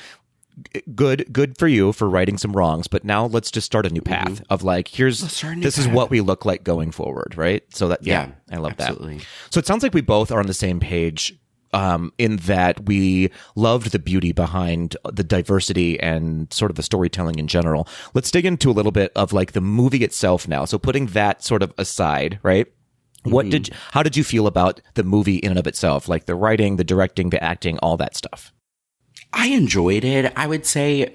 Speaker 1: good for you for righting some wrongs, but now let's just start a new path of like, this is what we look like going forward, right? So that, I love absolutely. That. So it sounds like we both are on the same page in that we loved the beauty behind the diversity and sort of the storytelling in general. Let's dig into a little bit of like the movie itself now. So putting that sort of aside, right? How did you feel about the movie in and of itself? Like the writing, the directing, the acting, all that stuff.
Speaker 2: I enjoyed it. I would say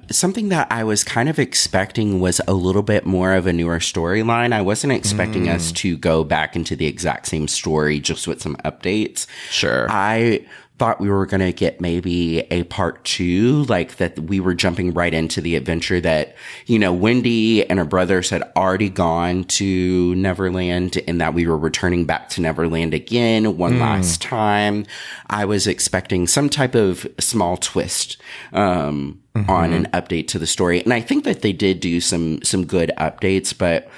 Speaker 2: something that I was kind of expecting was a little bit more of a newer storyline. I wasn't expecting us to go back into the exact same story just with some updates.
Speaker 1: Sure.
Speaker 2: I thought we were going to get maybe a part 2, like that we were jumping right into the adventure that, you know, Wendy and her brothers had already gone to Neverland and that we were returning back to Neverland again one last time. I was expecting some type of small twist on an update to the story. And I think that they did do some good updates, but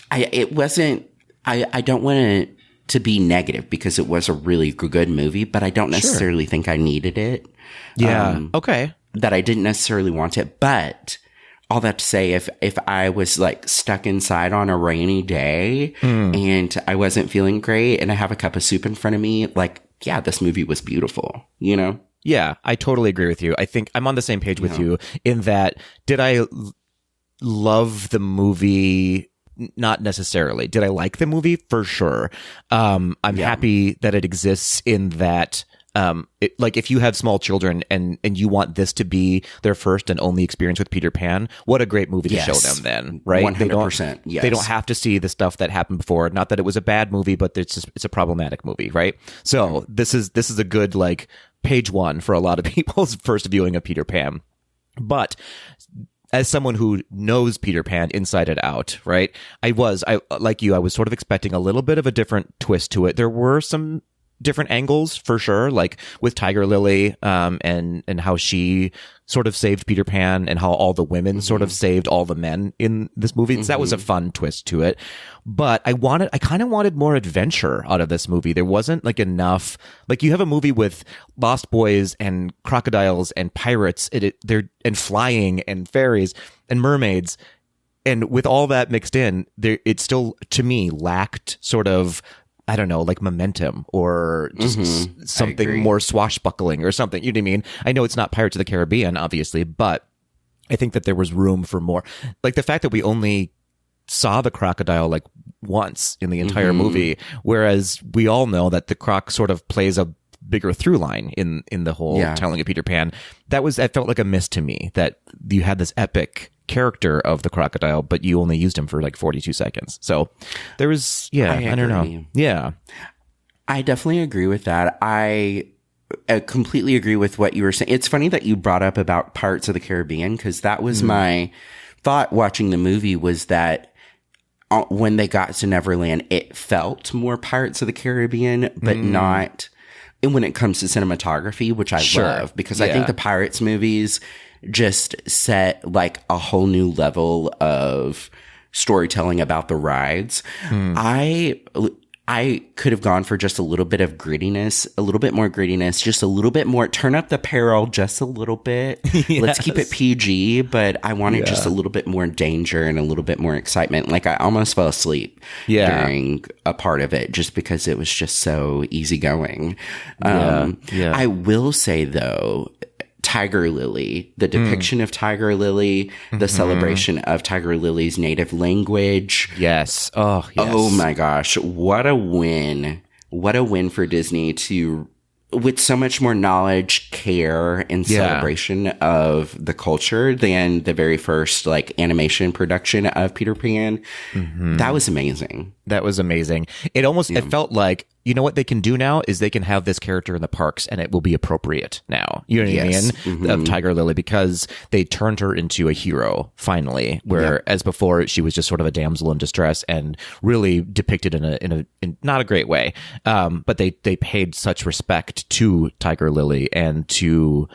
Speaker 2: I don't want to be negative because it was a really good movie, but I don't necessarily think I needed it.
Speaker 1: Yeah. Okay.
Speaker 2: That I didn't necessarily want it. But all that to say, if I was like stuck inside on a rainy day and I wasn't feeling great and I have a cup of soup in front of me, like, yeah, this movie was beautiful, you know?
Speaker 1: Yeah, I totally agree with you. I think I'm on the same page with you in that, did I love the movie? Not necessarily. Did I like the movie? For sure. I'm happy that it exists in that, like if you have small children and you want this to be their first and only experience with Peter Pan, what a great movie to show them then, right?
Speaker 2: 100%. Yes.
Speaker 1: They don't have to see the stuff that happened before. Not that it was a bad movie, but it's a problematic movie, right? So this is a good like page 1 for a lot of people's first viewing of Peter Pan. But as someone who knows Peter Pan inside and out, right? I like you, I was sort of expecting a little bit of a different twist to it. There were some different angles for sure, like with Tiger Lily, and how she sort of saved Peter Pan and how all the women sort of saved all the men in this movie. So that was a fun twist to it. But I kind of wanted more adventure out of this movie. There wasn't like enough, like you have a movie with Lost Boys and crocodiles and pirates, and flying and fairies and mermaids. And with all that mixed in, it still, to me, lacked sort of, I don't know, like momentum or just something more swashbuckling or something. You know what I mean? I know it's not Pirates of the Caribbean, obviously, but I think that there was room for more. Like the fact that we only saw the crocodile like once in the entire movie, whereas we all know that the croc sort of plays a bigger through line in the whole telling of Peter Pan. That felt like a miss to me, that you had this epic character of the crocodile, but you only used him for like 42 seconds. So there was, I don't know. Yeah.
Speaker 2: I definitely agree with that. I completely agree with what you were saying. It's funny that you brought up about Pirates of the Caribbean, because that was my thought watching the movie was that when they got to Neverland, it felt more Pirates of the Caribbean, but not when it comes to cinematography, which I love, because I think the Pirates movies just set like a whole new level of storytelling about the rides. I could have gone for just a little bit of grittiness, a little bit more grittiness, just a little bit more, turn up the peril just a little bit. Yes. Let's keep it PG, but I wanted just a little bit more danger and a little bit more excitement. Like I almost fell asleep during a part of it just because it was just so easygoing. I will say though, Tiger Lily, the depiction of Tiger Lily, the celebration of Tiger Lily's native language.
Speaker 1: Yes. Oh, yes.
Speaker 2: Oh my gosh. What a win. What a win for Disney to, with so much more knowledge, care, and celebration of the culture than the very first like animation production of Peter Pan. That was amazing.
Speaker 1: That was amazing. It almost, it felt like, you know what they can do now is they can have this character in the parks and it will be appropriate now. You know what I mean? Of Tiger Lily, because they turned her into a hero finally, whereas before she was just sort of a damsel in distress and really depicted in not a great way. But they paid such respect to Tiger Lily and to,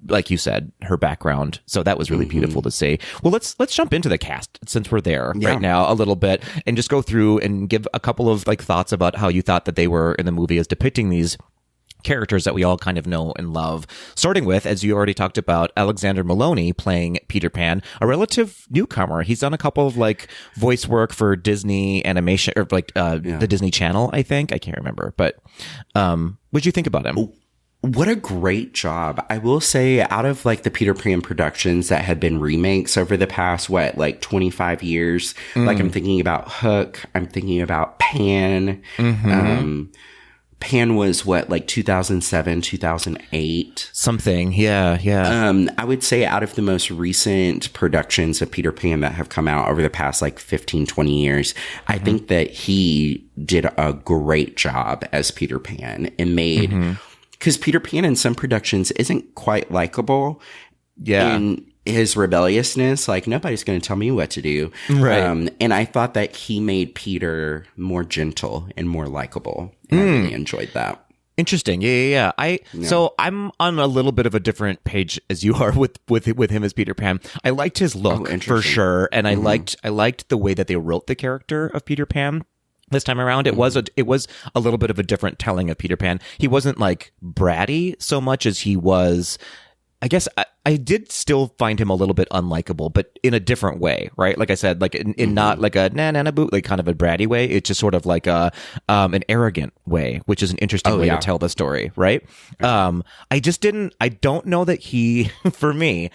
Speaker 1: like you said, her background. So that was really beautiful to see. Well, let's jump into the cast since we're there right now a little bit and just go through and give a couple of like thoughts about how you thought that they were in the movie as depicting these characters that we all kind of know and love. Starting with, as you already talked about, Alexander Maloney playing Peter Pan, a relative newcomer. He's done a couple of like voice work for Disney animation or like the Disney Channel, I think. I can't remember, but what'd you think about him?
Speaker 2: What a great job. I will say, out of like the Peter Pan productions that had been remakes over the past, like 25 years, like I'm thinking about Hook, I'm thinking about Pan. Pan was like 2007, 2008.
Speaker 1: Something. Yeah.
Speaker 2: I would say out of the most recent productions of Peter Pan that have come out over the past like 15, 20 years, I think that he did a great job as Peter Pan and made, because Peter Pan in some productions isn't quite likable.
Speaker 1: Yeah.
Speaker 2: In his rebelliousness, like nobody's going to tell me what to do.
Speaker 1: Right.
Speaker 2: And I thought that he made Peter more gentle and more likable. And I really enjoyed that.
Speaker 1: Interesting. Yeah. So I'm on a little bit of a different page as you are with him as Peter Pan. I liked his look for sure. And I liked the way that they wrote the character of Peter Pan. This time around, it was a little bit of a different telling of Peter Pan. He wasn't like bratty so much as he was. I guess I did still find him a little bit unlikable, but in a different way, right? Like I said, like in not like a na boot, like kind of a bratty way. It's just sort of like an arrogant way, which is an interesting way to tell the story, right? I don't know that he, for me,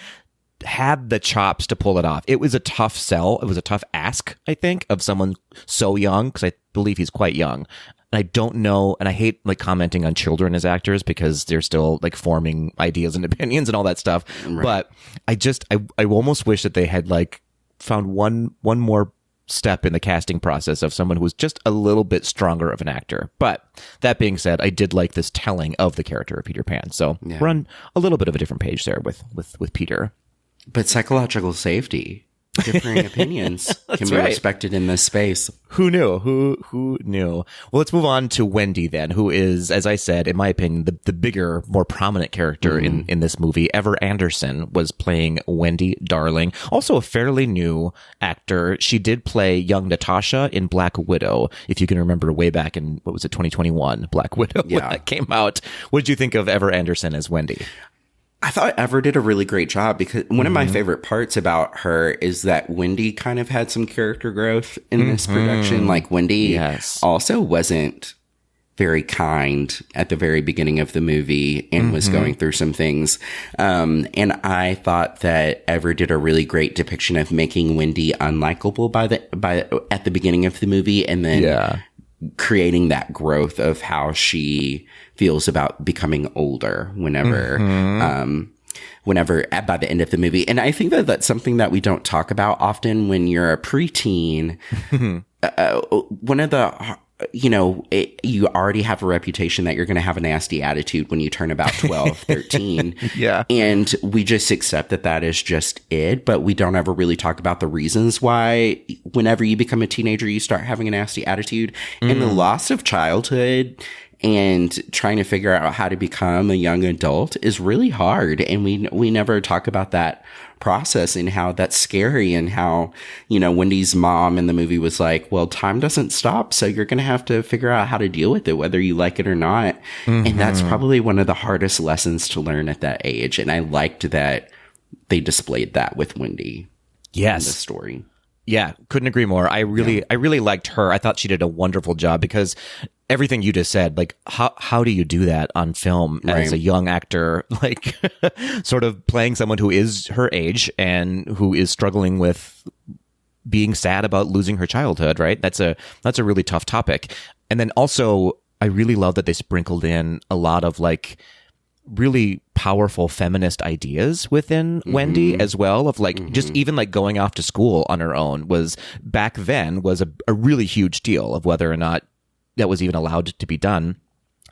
Speaker 1: had the chops to pull it off. It was a tough sell. It was a tough ask, I think, of someone so young, because I believe he's quite young. And I don't know, and I hate like commenting on children as actors because they're still like forming ideas and opinions and all that stuff. Right. But I almost wish that they had like found one more step in the casting process of someone who was just a little bit stronger of an actor. But that being said, I did like this telling of the character of Peter Pan. So we're on a little bit of a different page there with Peter.
Speaker 2: But psychological safety, differing opinions can be respected in this space.
Speaker 1: Who knew? Who knew? Well, let's move on to Wendy then, who is, as I said, in my opinion, the bigger, more prominent character in this movie. Ever Anderson was playing Wendy Darling, also a fairly new actor. She did play young Natasha in Black Widow, if you can remember way back in, 2021, Black Widow, when that came out. What did you think of Ever Anderson as Wendy?
Speaker 2: I thought Ever did a really great job, because one of my favorite parts about her is that Wendy kind of had some character growth in this production. Like Wendy also wasn't very kind at the very beginning of the movie and was going through some things. And I thought that Ever did a really great depiction of making Wendy unlikable at the beginning of the movie, and then creating that growth of how she feels about becoming older whenever by the end of the movie. And I think that that's something that we don't talk about often when you're a preteen. One of the you already have a reputation that you're going to have a nasty attitude when you turn about 12, 13.
Speaker 1: Yeah.
Speaker 2: And we just accept that that is just it. But we don't ever really talk about the reasons why whenever you become a teenager, you start having a nasty attitude. And the loss of childhood and trying to figure out how to become a young adult is really hard. And we never talk about that process and how that's scary, and how, Wendy's mom in the movie was like, well, time doesn't stop. So you're going to have to figure out how to deal with it, whether you like it or not. Mm-hmm. And that's probably one of the hardest lessons to learn at that age. And I liked that they displayed that with Wendy.
Speaker 1: Yes.
Speaker 2: In the story.
Speaker 1: Yeah, couldn't agree more. I really liked her. I thought she did a wonderful job, because everything you just said, like, how do you do that on film as a young actor, like sort of playing someone who is her age and who is struggling with being sad about losing her childhood, right? That's a really tough topic. And then also, I really love that they sprinkled in a lot of like really powerful feminist ideas within Wendy as well, of like just even like going off to school on her own was back then was a really huge deal, of whether or not that was even allowed to be done.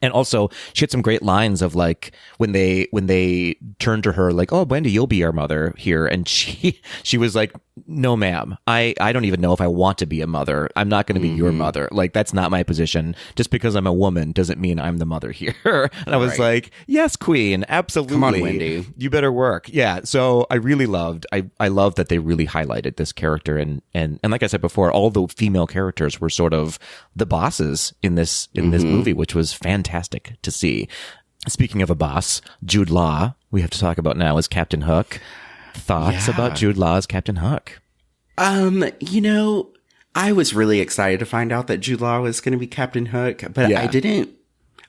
Speaker 1: And also, she had some great lines of like when they turned to her like, "Oh, Wendy, you'll be our mother here," and she was like, "No, ma'am. I don't even know if I want to be a mother. I'm not going to be your mother. Like, that's not my position. Just because I'm a woman doesn't mean I'm the mother here." And I was like, "Yes, Queen, absolutely.
Speaker 2: Come on, Wendy.
Speaker 1: You better work." Yeah. So I really loved. I loved that they really highlighted this character, and like I said before, all the female characters were sort of the bosses in this movie, which was fantastic to see. Speaking of a boss, Jude Law, we have to talk about now, as Captain Hook. Thoughts about Jude Law as Captain Hook?
Speaker 2: I was really excited to find out that Jude Law was going to be Captain Hook, but I didn't.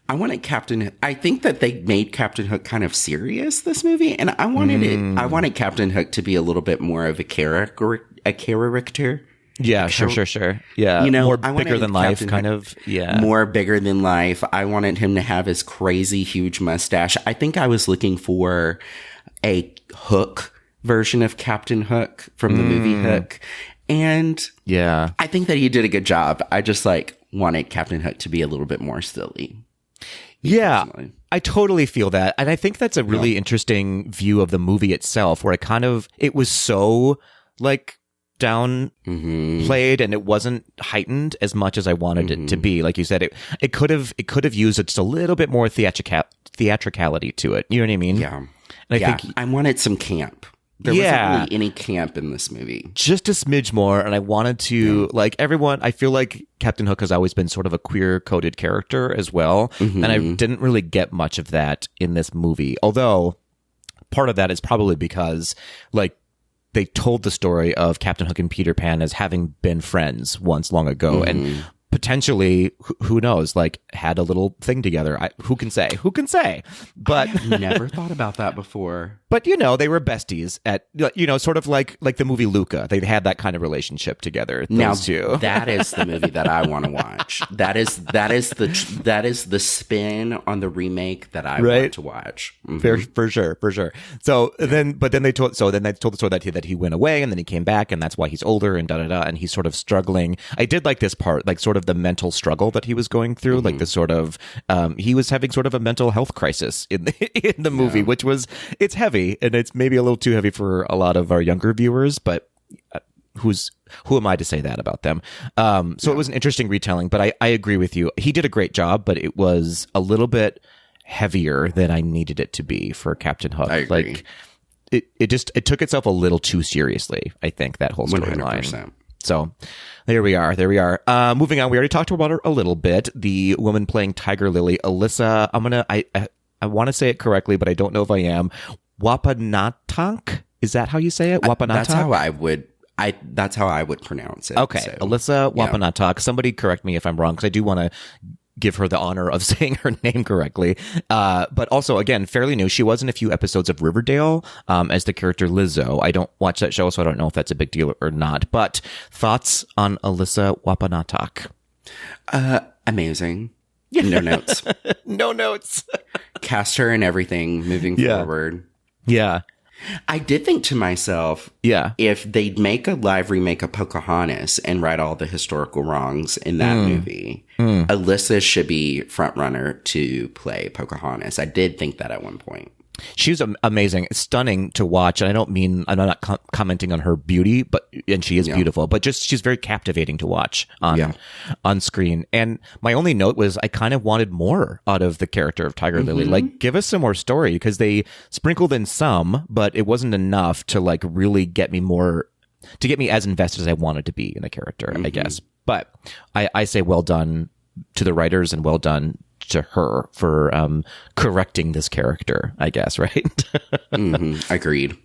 Speaker 2: I think that they made Captain Hook kind of serious this movie, and I wanted Captain Hook to be a little bit more of a character.
Speaker 1: Yeah, sure. Yeah, more bigger than life,
Speaker 2: Captain
Speaker 1: kind
Speaker 2: Hook,
Speaker 1: of. Yeah,
Speaker 2: more bigger than life. I wanted him to have his crazy huge mustache. I think I was looking for a Hook version of Captain Hook from the movie Hook, and I think that he did a good job. I just wanted Captain Hook to be a little bit more silly.
Speaker 1: Yeah,
Speaker 2: personally.
Speaker 1: I totally feel that, and I think that's a really interesting view of the movie itself, where it was so downplayed and it wasn't heightened as much as I wanted it to be. Like you said, it could have used just a little bit more theatricality to it. You know what I mean?
Speaker 2: Yeah.
Speaker 1: And I think
Speaker 2: I wanted some camp. There wasn't really any camp in this movie.
Speaker 1: Just a smidge more, and I wanted to everyone. I feel like Captain Hook has always been sort of a queer-coded character as well, and I didn't really get much of that in this movie. Although part of that is probably because they told the story of Captain Hook and Peter Pan as having been friends once long ago, and potentially, who knows, had a little thing together. Who can say? But
Speaker 2: I never thought about that before.
Speaker 1: But they were besties at sort of like the movie Luca. They had that kind of relationship together. Those two.
Speaker 2: That is the movie that I want to watch. That is the spin on the remake that I want to watch.
Speaker 1: For sure. So then they told the story that he went away and then he came back, and that's why he's older and and he's sort of struggling. I did like this part, sort of the mental struggle that he was going through, the sort of he was having sort of a mental health crisis in the movie, which was, it's heavy. And it's maybe a little too heavy for a lot of our younger viewers, but who am I to say that about them? So it was an interesting retelling, but I agree with you. He did a great job, but it was a little bit heavier than I needed it to be for Captain Hook.
Speaker 2: I agree.
Speaker 1: It took itself a little too seriously, I think, that whole storyline. So there we are. Moving on. We already talked about her a little bit. The woman playing Tiger Lily, Alyssa. I want to say it correctly, but I don't know if I am. Wapanatank? Is that how you say it? Wapanatank?
Speaker 2: That's how I would pronounce it.
Speaker 1: Okay.
Speaker 2: So,
Speaker 1: Alyssa Wapanatank. Somebody correct me if I'm wrong, because I do want to give her the honor of saying her name correctly. But also, again, fairly new. She was in a few episodes of Riverdale as the character Lizzo. I don't watch that show, so I don't know if that's a big deal or not. But thoughts on Alyssa Wapanatank?
Speaker 2: Amazing. No notes.
Speaker 1: No notes.
Speaker 2: Cast her in everything moving forward.
Speaker 1: Yeah.
Speaker 2: I did think to myself,
Speaker 1: Yeah.
Speaker 2: if they'd make a live remake of Pocahontas and right all the historical wrongs in that movie, Alyssa should be front runner to play Pocahontas. I did think that at one point.
Speaker 1: She was amazing, stunning to watch. And I don't mean, I'm not commenting on her beauty, and she is beautiful, but just she's very captivating to watch on screen. And my only note was I kind of wanted more out of the character of Tiger Lily. Like, give us some more story, because they sprinkled in some, but it wasn't enough to like really get me as invested as I wanted to be in the character, I guess. But I say well done to the writers and well done to her for correcting this character, I guess, right?
Speaker 2: Agreed.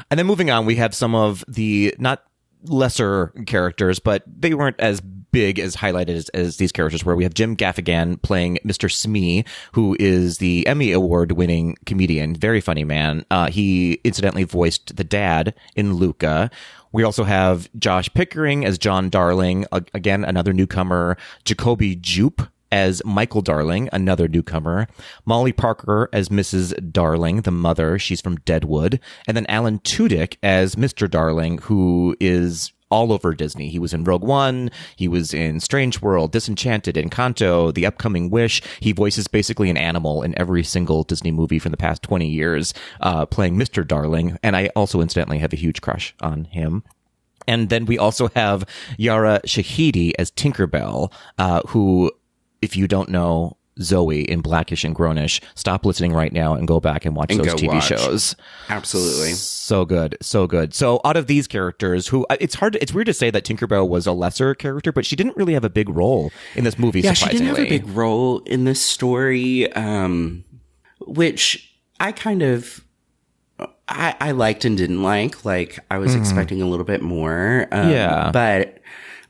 Speaker 1: And then moving on, we have some of the not lesser characters, but they weren't as big as highlighted as these characters were. We have Jim Gaffigan playing Mr. Smee, who is the Emmy Award-winning comedian. Very funny man. He incidentally voiced the dad in Luca. We also have Josh Pickering as John Darling, again, another newcomer. Jacoby Jupe as Michael Darling, another newcomer. Molly Parker as Mrs. Darling, the mother. She's from Deadwood. And then Alan Tudyk as Mr. Darling, who is all over Disney. He was in Rogue One. He was in Strange World, Disenchanted, Encanto, The Upcoming Wish. He voices basically an animal in every single Disney movie from the past 20 years, playing Mr. Darling. And I also incidentally have a huge crush on him. And then we also have Yara Shahidi as Tinkerbell, who, if you don't know Zoe in Blackish and Grownish, stop listening right now and go back and watch those TV shows.
Speaker 2: Absolutely.
Speaker 1: So good. So good. So out of these characters who it's weird to say that Tinkerbell was a lesser character, but she didn't really have a big role in this movie.
Speaker 2: Yeah,
Speaker 1: surprisingly.
Speaker 2: she didn't have a big role in this story, which I kind of, I liked and didn't like. Like, I was expecting a little bit more. But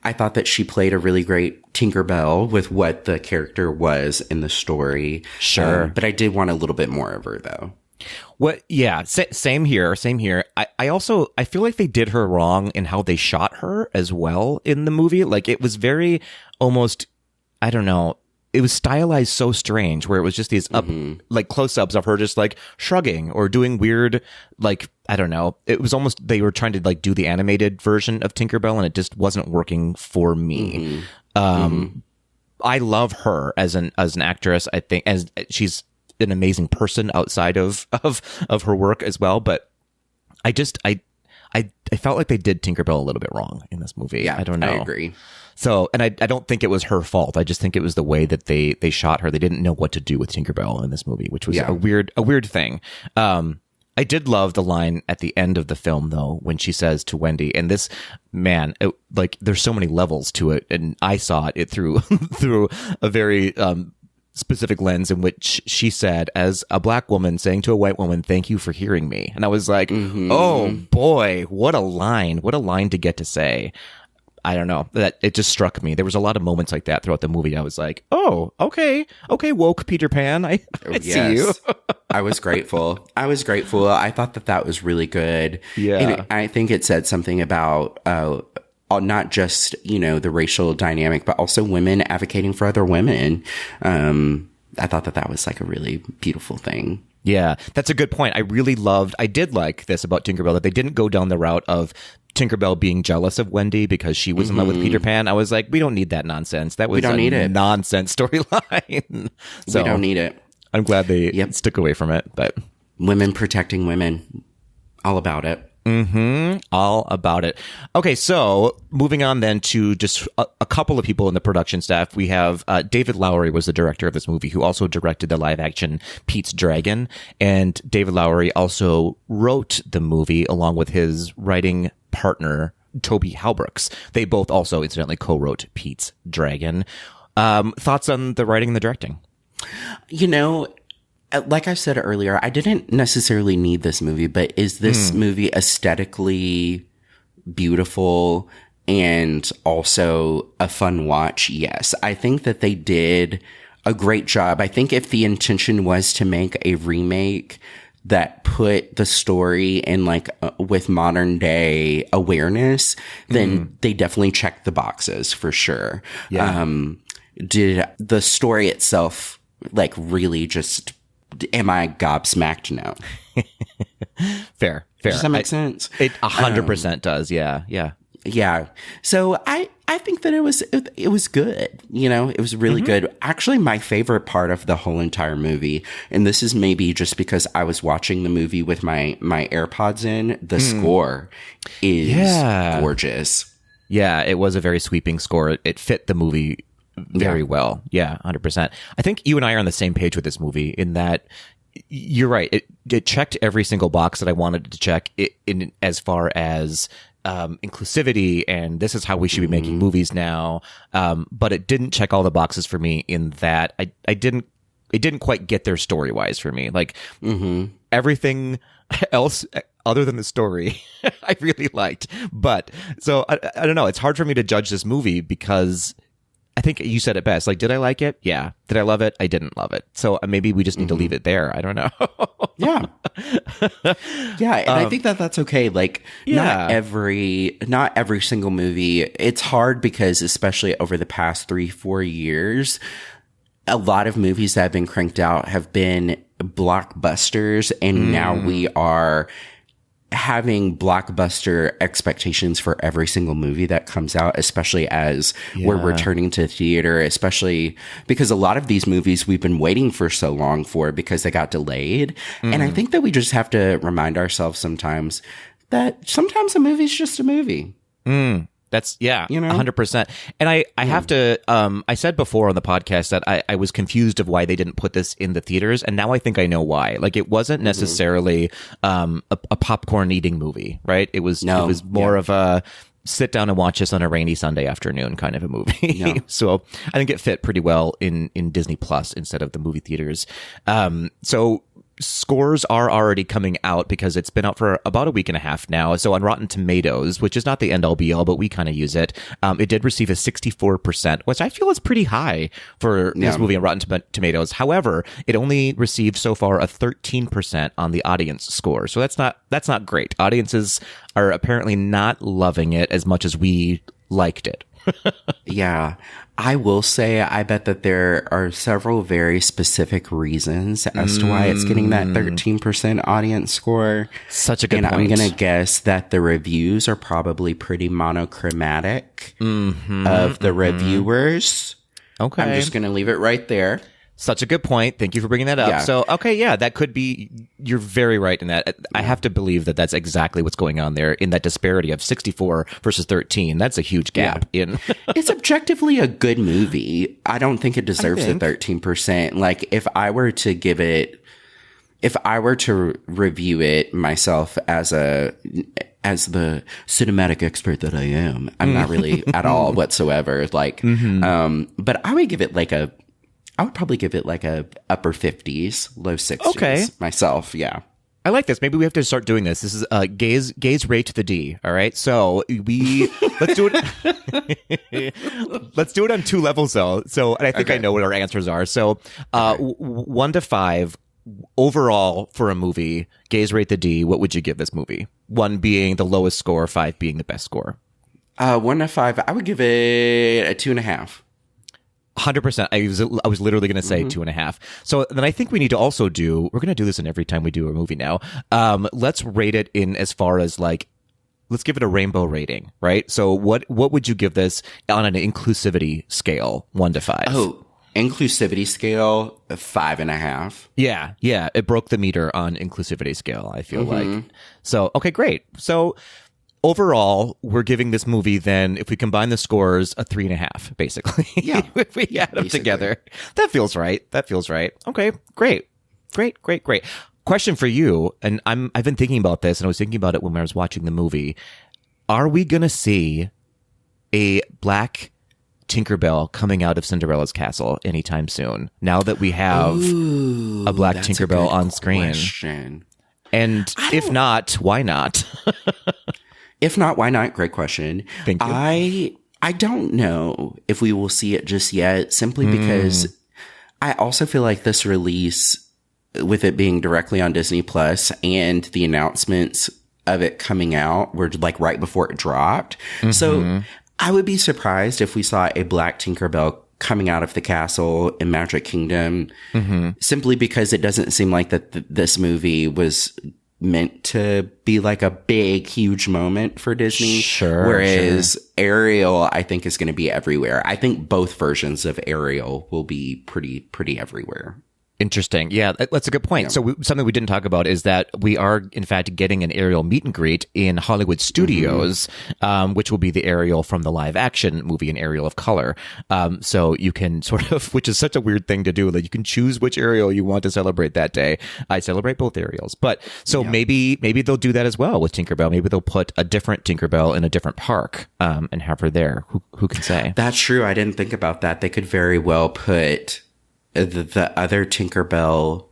Speaker 2: I thought that she played a really great Tinkerbell with what the character was in the story.
Speaker 1: Sure.
Speaker 2: But I did want a little bit more of her, though.
Speaker 1: What? Yeah, same here. Same here. I feel like they did her wrong in how they shot her as well in the movie. Like, it was very almost, I don't know. It was stylized so strange, where it was just these like close-ups of her just like shrugging or doing weird, like, I don't know. It was almost, they were trying to like do the animated version of Tinkerbell, and it just wasn't working for me. I love her as an actress. I think as she's an amazing person outside of her work as well. But I felt like they did Tinkerbell a little bit wrong in this movie.
Speaker 2: Yeah,
Speaker 1: I don't know.
Speaker 2: I agree.
Speaker 1: So, and I don't think it was her fault. I just think it was the way that they shot her. They didn't know what to do with Tinkerbell in this movie, which was a weird thing. I did love the line at the end of the film, though, when she says to Wendy, and this, man, like, there's so many levels to it, and I saw it through through a very specific lens in which she said, as a black woman saying to a white woman, "Thank you for hearing me." And I was like, oh boy, what a line to get to say. I don't know, that it just struck me. There was a lot of moments like that throughout the movie. I was like, oh, okay, woke Peter Pan. I see you.
Speaker 2: I was grateful. I thought that was really good.
Speaker 1: Yeah.
Speaker 2: And I think it said something about not just, the racial dynamic, but also women advocating for other women. I thought that was like a really beautiful thing.
Speaker 1: Yeah, that's a good point. I did like this about Tinkerbell, that they didn't go down the route of Tinkerbell being jealous of Wendy because she was in love with Peter Pan. I was like, we don't need that nonsense. That was a nonsense storyline. So
Speaker 2: we don't need it.
Speaker 1: I'm glad they stuck away from it. But
Speaker 2: women protecting women, all about it.
Speaker 1: All about it. Okay, so moving on then to just a couple of people in the production staff. We have David Lowery was the director of this movie, who also directed the live action Pete's Dragon. And David Lowery also wrote the movie along with his writing partner, Toby Halbrooks. They both also incidentally co-wrote Pete's Dragon. Thoughts on the writing and the directing?
Speaker 2: Like I said earlier, I didn't necessarily need this movie, but is this movie aesthetically beautiful and also a fun watch? Yes. I think that they did a great job. I think if the intention was to make a remake that put the story in with modern day awareness, then they definitely checked the boxes for sure. Yeah. Did the story itself really just, am I gobsmacked? No.
Speaker 1: Fair.
Speaker 2: Does that make sense?
Speaker 1: It 100% does. Yeah.
Speaker 2: Yeah. So I think that it was good. You know, it was really good. Actually, my favorite part of the whole entire movie, and this is maybe just because I was watching the movie with my AirPods in, the score is gorgeous.
Speaker 1: Yeah, it was a very sweeping score. It fit the movie very well. Yeah, 100%. I think you and I are on the same page with this movie in that you're right. It checked every single box that I wanted it to check in as far as inclusivity and this is how we should be making movies now. But it didn't check all the boxes for me in that it didn't quite get there story wise for me. Like everything else other than the story, I really liked. But so I don't know. It's hard for me to judge this movie because I think you said it best. Like, did I like it? Yeah. Did I love it? I didn't love it. So maybe we just need to leave it there. I don't know.
Speaker 2: Yeah. Yeah. And I think that that's okay. Like, not every single movie. It's hard because especially over the past 3-4 years, a lot of movies that have been cranked out have been blockbusters. And now we are having blockbuster expectations for every single movie that comes out, especially as we're returning to theater, especially because a lot of these movies we've been waiting for so long for because they got delayed. And I think that we just have to remind ourselves sometimes that sometimes a movie's just a movie.
Speaker 1: That's 100%. And I have to, I said before on the podcast that I was confused of why they didn't put this in the theaters. And now I think I know why. Like it wasn't necessarily, a popcorn eating movie, right? It was more of a sit down and watch this on a rainy Sunday afternoon kind of a movie. So I think it fit pretty well in Disney Plus instead of the movie theaters. So scores are already coming out because it's been out for about a week and a half now. So on Rotten Tomatoes, which is not the end all be all, but we kind of use it. It did receive a 64%, which I feel is pretty high for this movie on Rotten Tomatoes. However, it only received so far a 13% on the audience score. So that's not great. Audiences are apparently not loving it as much as we liked it.
Speaker 2: Yeah. I will say, I bet that there are several very specific reasons as to why it's getting that 13% audience score.
Speaker 1: Such a good point.
Speaker 2: And I'm going to guess that the reviews are probably pretty monochromatic of the reviewers.
Speaker 1: Okay.
Speaker 2: I'm just going to leave it right there.
Speaker 1: Such a good point. Thank you for bringing that up.
Speaker 2: Yeah.
Speaker 1: So, okay, yeah, that could be, you're very right in that. I have to believe that that's exactly what's going on there in that disparity of 64 versus 13. That's a huge gap in.
Speaker 2: It's objectively a good movie. I don't think it deserves the 13%. Like, if I were to review it myself as the cinematic expert that I am, I'm not really at all whatsoever. Like, but I would give it I would probably give it like a upper 50s, low 60s myself. Yeah.
Speaker 1: I like this. Maybe we have to start doing this. This is gaze rate the D. All right. So let's do it. Let's do it on 2 levels though. So, and I think I know what our answers are. So, 1 to 5 overall for a movie, gaze rate the D. What would you give this movie? 1 being the lowest score, 5 being the best score.
Speaker 2: 1 to 5, I would give it a 2.5.
Speaker 1: 100%. I was literally going to say 2.5. So then I think we need to also we're going to do this in every time we do a movie now. Let's rate it in as far as like, let's give it a rainbow rating, right? So what would you give this on an inclusivity scale, 1 to 5?
Speaker 2: Oh, inclusivity scale, 5.5.
Speaker 1: Yeah. It broke the meter on inclusivity scale, I feel like. So, okay, great. So overall, we're giving this movie then, if we combine the scores, a 3.5, basically.
Speaker 2: Yeah.
Speaker 1: If we add them together. That feels right. Okay, great. Question for you, and I've been thinking about this, and I was thinking about it when I was watching the movie. Are we going to see a black Tinkerbell coming out of Cinderella's castle anytime soon? Now that we have a black Tinkerbell on screen.
Speaker 2: Question.
Speaker 1: And if not, why not?
Speaker 2: If not, why not? Great question.
Speaker 1: Thank you.
Speaker 2: I don't know if we will see it just yet, simply because I also feel like this release, with it being directly on Disney Plus and the announcements of it coming out were like right before it dropped. So I would be surprised if we saw a black Tinkerbell coming out of the castle in Magic Kingdom, simply because it doesn't seem like that this movie was meant to be like a big, huge moment for Disney.
Speaker 1: Sure.
Speaker 2: Whereas Ariel, I think, is going to be everywhere. I think both versions of Ariel will be pretty everywhere.
Speaker 1: Interesting. Yeah, that's a good point.
Speaker 2: Yeah.
Speaker 1: So something we didn't talk about is that we are, in fact, getting an Ariel meet and greet in Hollywood Studios, which will be the Ariel from the live action movie, an Ariel of color. So you can sort of, which is such a weird thing to do, that you can choose which Ariel you want to celebrate that day. I celebrate both Ariels. But so maybe they'll do that as well with Tinkerbell. Maybe they'll put a different Tinkerbell in a different park and have her there. Who can say?
Speaker 2: That's true. I didn't think about that. They could very well put the other Tinkerbell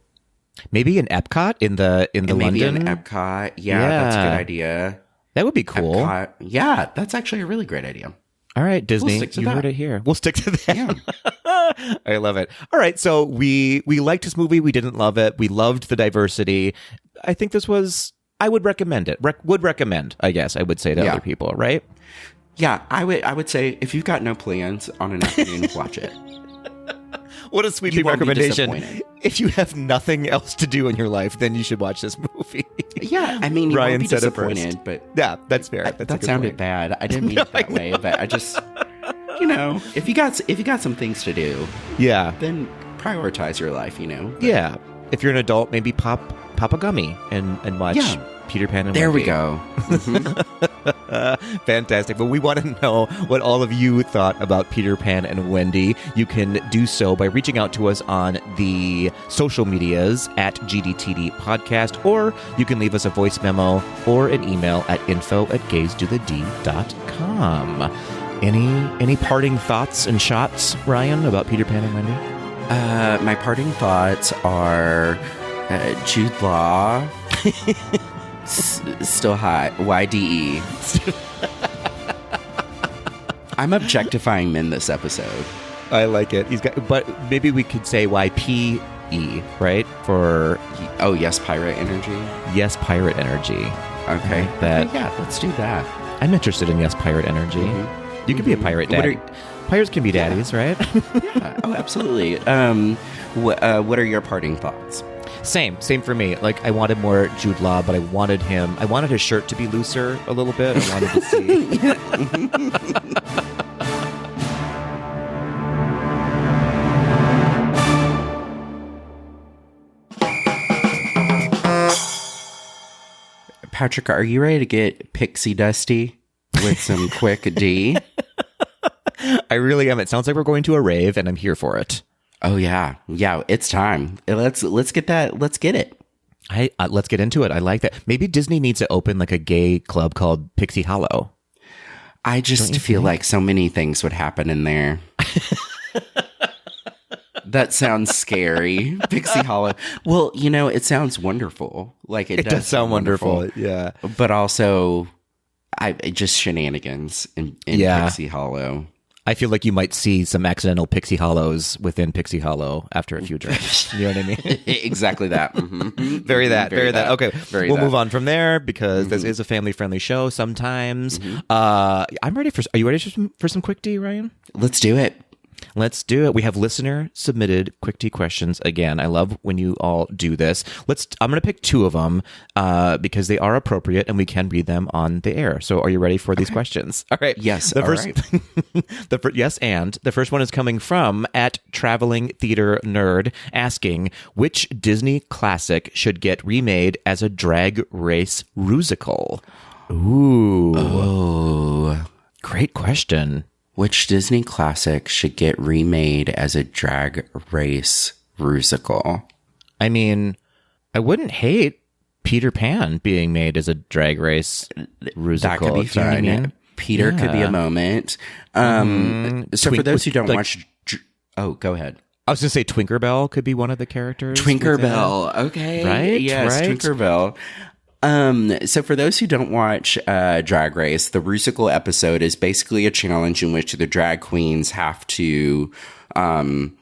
Speaker 1: Maybe in Epcot in the
Speaker 2: maybe
Speaker 1: London.
Speaker 2: in Epcot. Yeah, that's a good idea.
Speaker 1: That would be cool.
Speaker 2: Epcot. Yeah, that's actually a really great idea.
Speaker 1: All right, Disney,
Speaker 2: stick to
Speaker 1: you
Speaker 2: that.
Speaker 1: heard it here. We'll stick to that.
Speaker 2: Yeah.
Speaker 1: I love it. All right, so we liked this movie. We didn't love it. We loved the diversity. I think this was. I would recommend it. Would recommend. I guess I would say to other people, right?
Speaker 2: Yeah, I would say if you've got no plans on an afternoon, watch it.
Speaker 1: What a sweet
Speaker 2: You won't be
Speaker 1: recommendation.
Speaker 2: disappointed.
Speaker 1: If you have nothing else to do in your life, then you should watch this movie.
Speaker 2: Yeah, I mean, you
Speaker 1: Ryan
Speaker 2: won't be
Speaker 1: said it first.
Speaker 2: disappointed, but
Speaker 1: Yeah, that's fair. That's a
Speaker 2: that
Speaker 1: good
Speaker 2: sounded
Speaker 1: point.
Speaker 2: bad. I didn't mean it that way, but I just, if you got some things to do,
Speaker 1: Yeah.
Speaker 2: then prioritize your life.
Speaker 1: Yeah. If you're an adult, maybe pop a gummy and watch Peter Pan and
Speaker 2: There we
Speaker 1: Wendy.
Speaker 2: go.
Speaker 1: Fantastic. But we want to know what all of you thought about Peter Pan and Wendy. You can do so by reaching out to us on the social medias at GDTD Podcast, or you can leave us a voice memo or an email at info@gazetothed.com. Any parting thoughts and shots, Ryan, about Peter Pan and Wendy?
Speaker 2: My parting thoughts are Jude Law. Still hot. YDE. I'm objectifying men this episode.
Speaker 1: I like it. But maybe we could say YPE, right? For
Speaker 2: Oh, yes, pirate energy.
Speaker 1: Yes, Pirate Energy.
Speaker 2: Okay.
Speaker 1: That-
Speaker 2: Okay, yeah, let's do that.
Speaker 1: I'm interested in Yes, Pirate Energy. You can be a pirate
Speaker 2: What
Speaker 1: daddy. Pirates can be daddies, right?
Speaker 2: Oh, absolutely. What are your parting thoughts?
Speaker 1: Same for me. Like, I wanted more Jude Law, but I wanted his shirt to be looser a little bit. I wanted to see.
Speaker 2: Patrick, are you ready to get pixie dusty with some quick D?
Speaker 1: I really am. It sounds like we're going to a rave, and I'm here for it.
Speaker 2: Oh yeah, it's time. Let's get that. Let's get it.
Speaker 1: Let's get into it. I like that. Maybe Disney needs to open like a gay club called Pixie Hollow.
Speaker 2: I just feel like so many things would happen in there. That sounds scary. Pixie Hollow. Well, it sounds wonderful. Like it
Speaker 1: does sound wonderful. Yeah.
Speaker 2: But also, just shenanigans in Pixie Hollow.
Speaker 1: I feel like you might see some accidental Pixie Hollows within Pixie Hollow after a few drinks. You know what I mean?
Speaker 2: Exactly that. Mm-hmm.
Speaker 1: Very that. Okay, we'll move on from there because this is a family-friendly show sometimes. Are you ready for some quick D, Ryan?
Speaker 2: Let's do it.
Speaker 1: Let's do it. We have listener submitted quick tea questions again. I love when you all do this. I'm going to pick two of them because they are appropriate and we can read them on the air. So are you ready for these questions? All right.
Speaker 2: Yes.
Speaker 1: Yes. And the first one is coming from @travelingtheaternerd asking which Disney classic should get remade as a drag race musical. Ooh.
Speaker 2: Oh.
Speaker 1: Great question.
Speaker 2: Which Disney classic should get remade as a drag race musical?
Speaker 1: I mean, I wouldn't hate Peter Pan being made as a drag race musical.
Speaker 2: That could be fun.
Speaker 1: You know what I mean?
Speaker 2: Peter could be a moment. So for those who don't watch... Oh, go ahead.
Speaker 1: I was going to say Twinkerbell could be one of the characters.
Speaker 2: Twinkerbell. Okay.
Speaker 1: Right?
Speaker 2: Yes,
Speaker 1: Right?
Speaker 2: Twinkerbell. So for those who don't watch Drag Race, the musical episode is basically a challenge in which the drag queens have to perform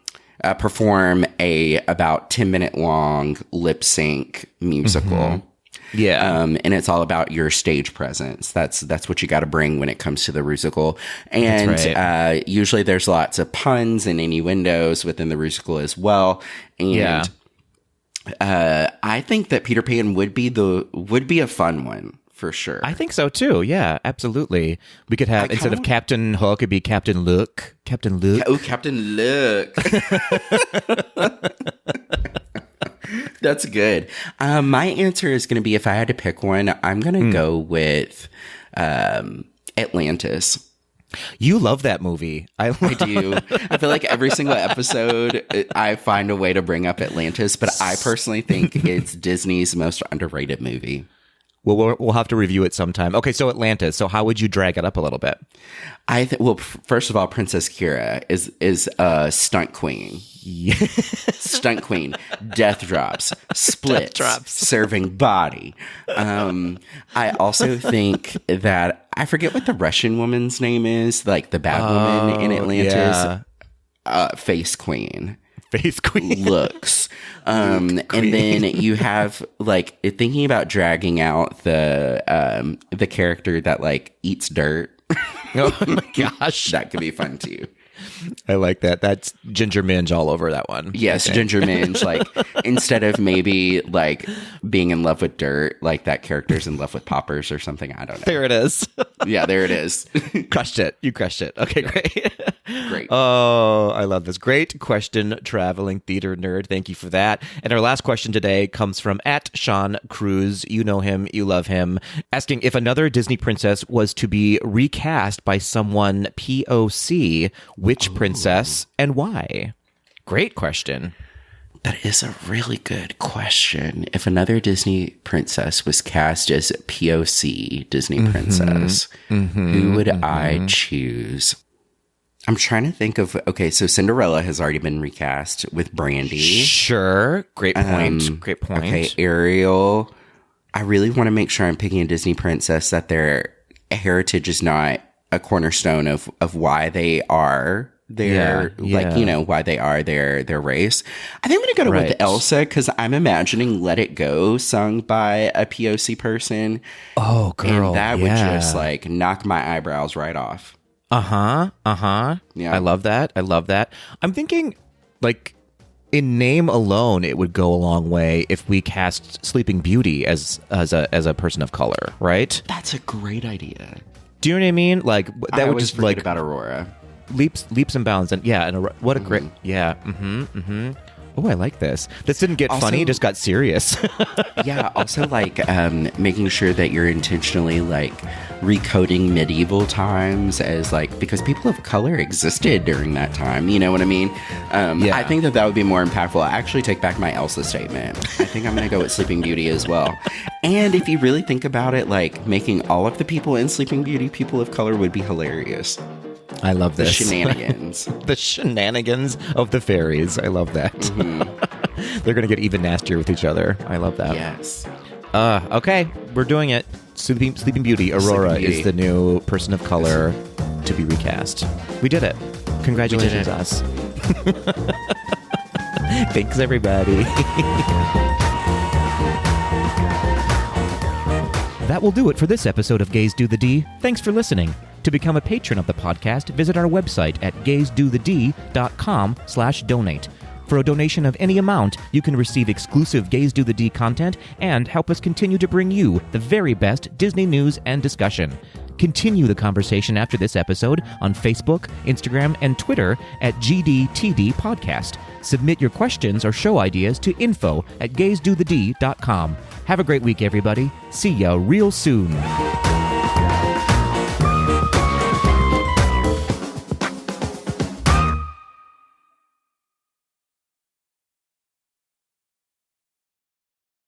Speaker 2: a about 10-minute long lip sync musical.
Speaker 1: Mm-hmm. Yeah.
Speaker 2: And it's all about your stage presence. That's what you got to bring when it comes to the musical. And
Speaker 1: That's right.
Speaker 2: Usually there's lots of puns and innuendos within the musical as well. And I think that Peter Pan would be a fun one for sure.
Speaker 1: I think so too. Yeah, absolutely. We could have, instead of Captain Hook, it'd be Captain Look. Captain Look.
Speaker 2: Oh, Captain Look. That's good. My answer is going to be, if I had to pick one, I'm going to go with Atlantis.
Speaker 1: You love that movie.
Speaker 2: I do. I feel like every single episode, I find a way to bring up Atlantis, but I personally think it's Disney's most underrated movie.
Speaker 1: Well, we'll have to review it sometime. Okay, so Atlantis. So how would you drag it up a little bit?
Speaker 2: First of all, Princess Kira is a stunt queen. Stunt queen, death drops, splits, serving body. I also think that, I forget what the Russian woman's name is, like the bad woman in Atlantis. Yeah. Face queen.
Speaker 1: Face queen.
Speaker 2: Looks. And then you have, like, thinking about dragging out the character that, like, eats dirt.
Speaker 1: Oh my gosh.
Speaker 2: That could be fun too.
Speaker 1: I like that. That's Ginger Minge all over that one.
Speaker 2: Yes, Ginger Minge. Like, instead of maybe like being in love with dirt, like that character's in love with poppers or something. I don't know.
Speaker 1: There it is.
Speaker 2: Yeah, there it is.
Speaker 1: Crushed it. You crushed it. Okay, great.
Speaker 2: Great.
Speaker 1: Oh, I love this. Great question, traveling theater nerd. Thank you for that. And our last question today comes from @Sean Cruz. You know him. You love him. Asking, if another Disney princess was to be recast by someone POC, which princess and why? Great question.
Speaker 2: That is a really good question. If another Disney princess was cast as POC Disney princess, who would I choose? I'm trying to think of, okay, so Cinderella has already been recast with Brandy.
Speaker 1: Sure. Great point. Great point.
Speaker 2: Okay, Ariel. I really want to make sure I'm picking a Disney princess that their heritage is not a cornerstone of why they are why they are their race. I think I'm going to go with Elsa, because I'm imagining Let It Go sung by a POC person.
Speaker 1: Oh, girl.
Speaker 2: And that would just like knock my eyebrows right off.
Speaker 1: Yeah. I love that. I'm thinking, like, in name alone, it would go a long way if we cast Sleeping Beauty as a person of color, right?
Speaker 2: That's a great idea.
Speaker 1: Do you know what I mean? Like, that would just like
Speaker 2: about Aurora.
Speaker 1: Leaps and bounds, and what a great Oh, I like this. This didn't get funny; it just got serious.
Speaker 2: Yeah. Also, like, making sure that you're intentionally like recoding medieval times as like, because people of color existed during that time. You know what I mean? I think that would be more impactful. I actually take back my Elsa statement. I think I'm going to go with Sleeping Beauty as well. And if you really think about it, like, making all of the people in Sleeping Beauty people of color would be hilarious.
Speaker 1: I love this.
Speaker 2: The shenanigans.
Speaker 1: The shenanigans of the fairies. I love that. They're going to get even nastier with each other. I love that.
Speaker 2: Yes.
Speaker 1: Okay, we're doing it. Sleeping Beauty, Aurora, is the new person of color to be recast. We did it. Congratulations, us. Thanks, everybody. That will do it for this episode of Gays Do the D. Thanks for listening. To become a patron of the podcast, visit our website at gaysdothed.com/donate. For a donation of any amount, you can receive exclusive Gays Do the D content and help us continue to bring you the very best Disney news and discussion. Continue the conversation after this episode on Facebook, Instagram, and Twitter at GDTD Podcast. Submit your questions or show ideas to info@gaysdothed.com. Have a great week, everybody. See ya real soon.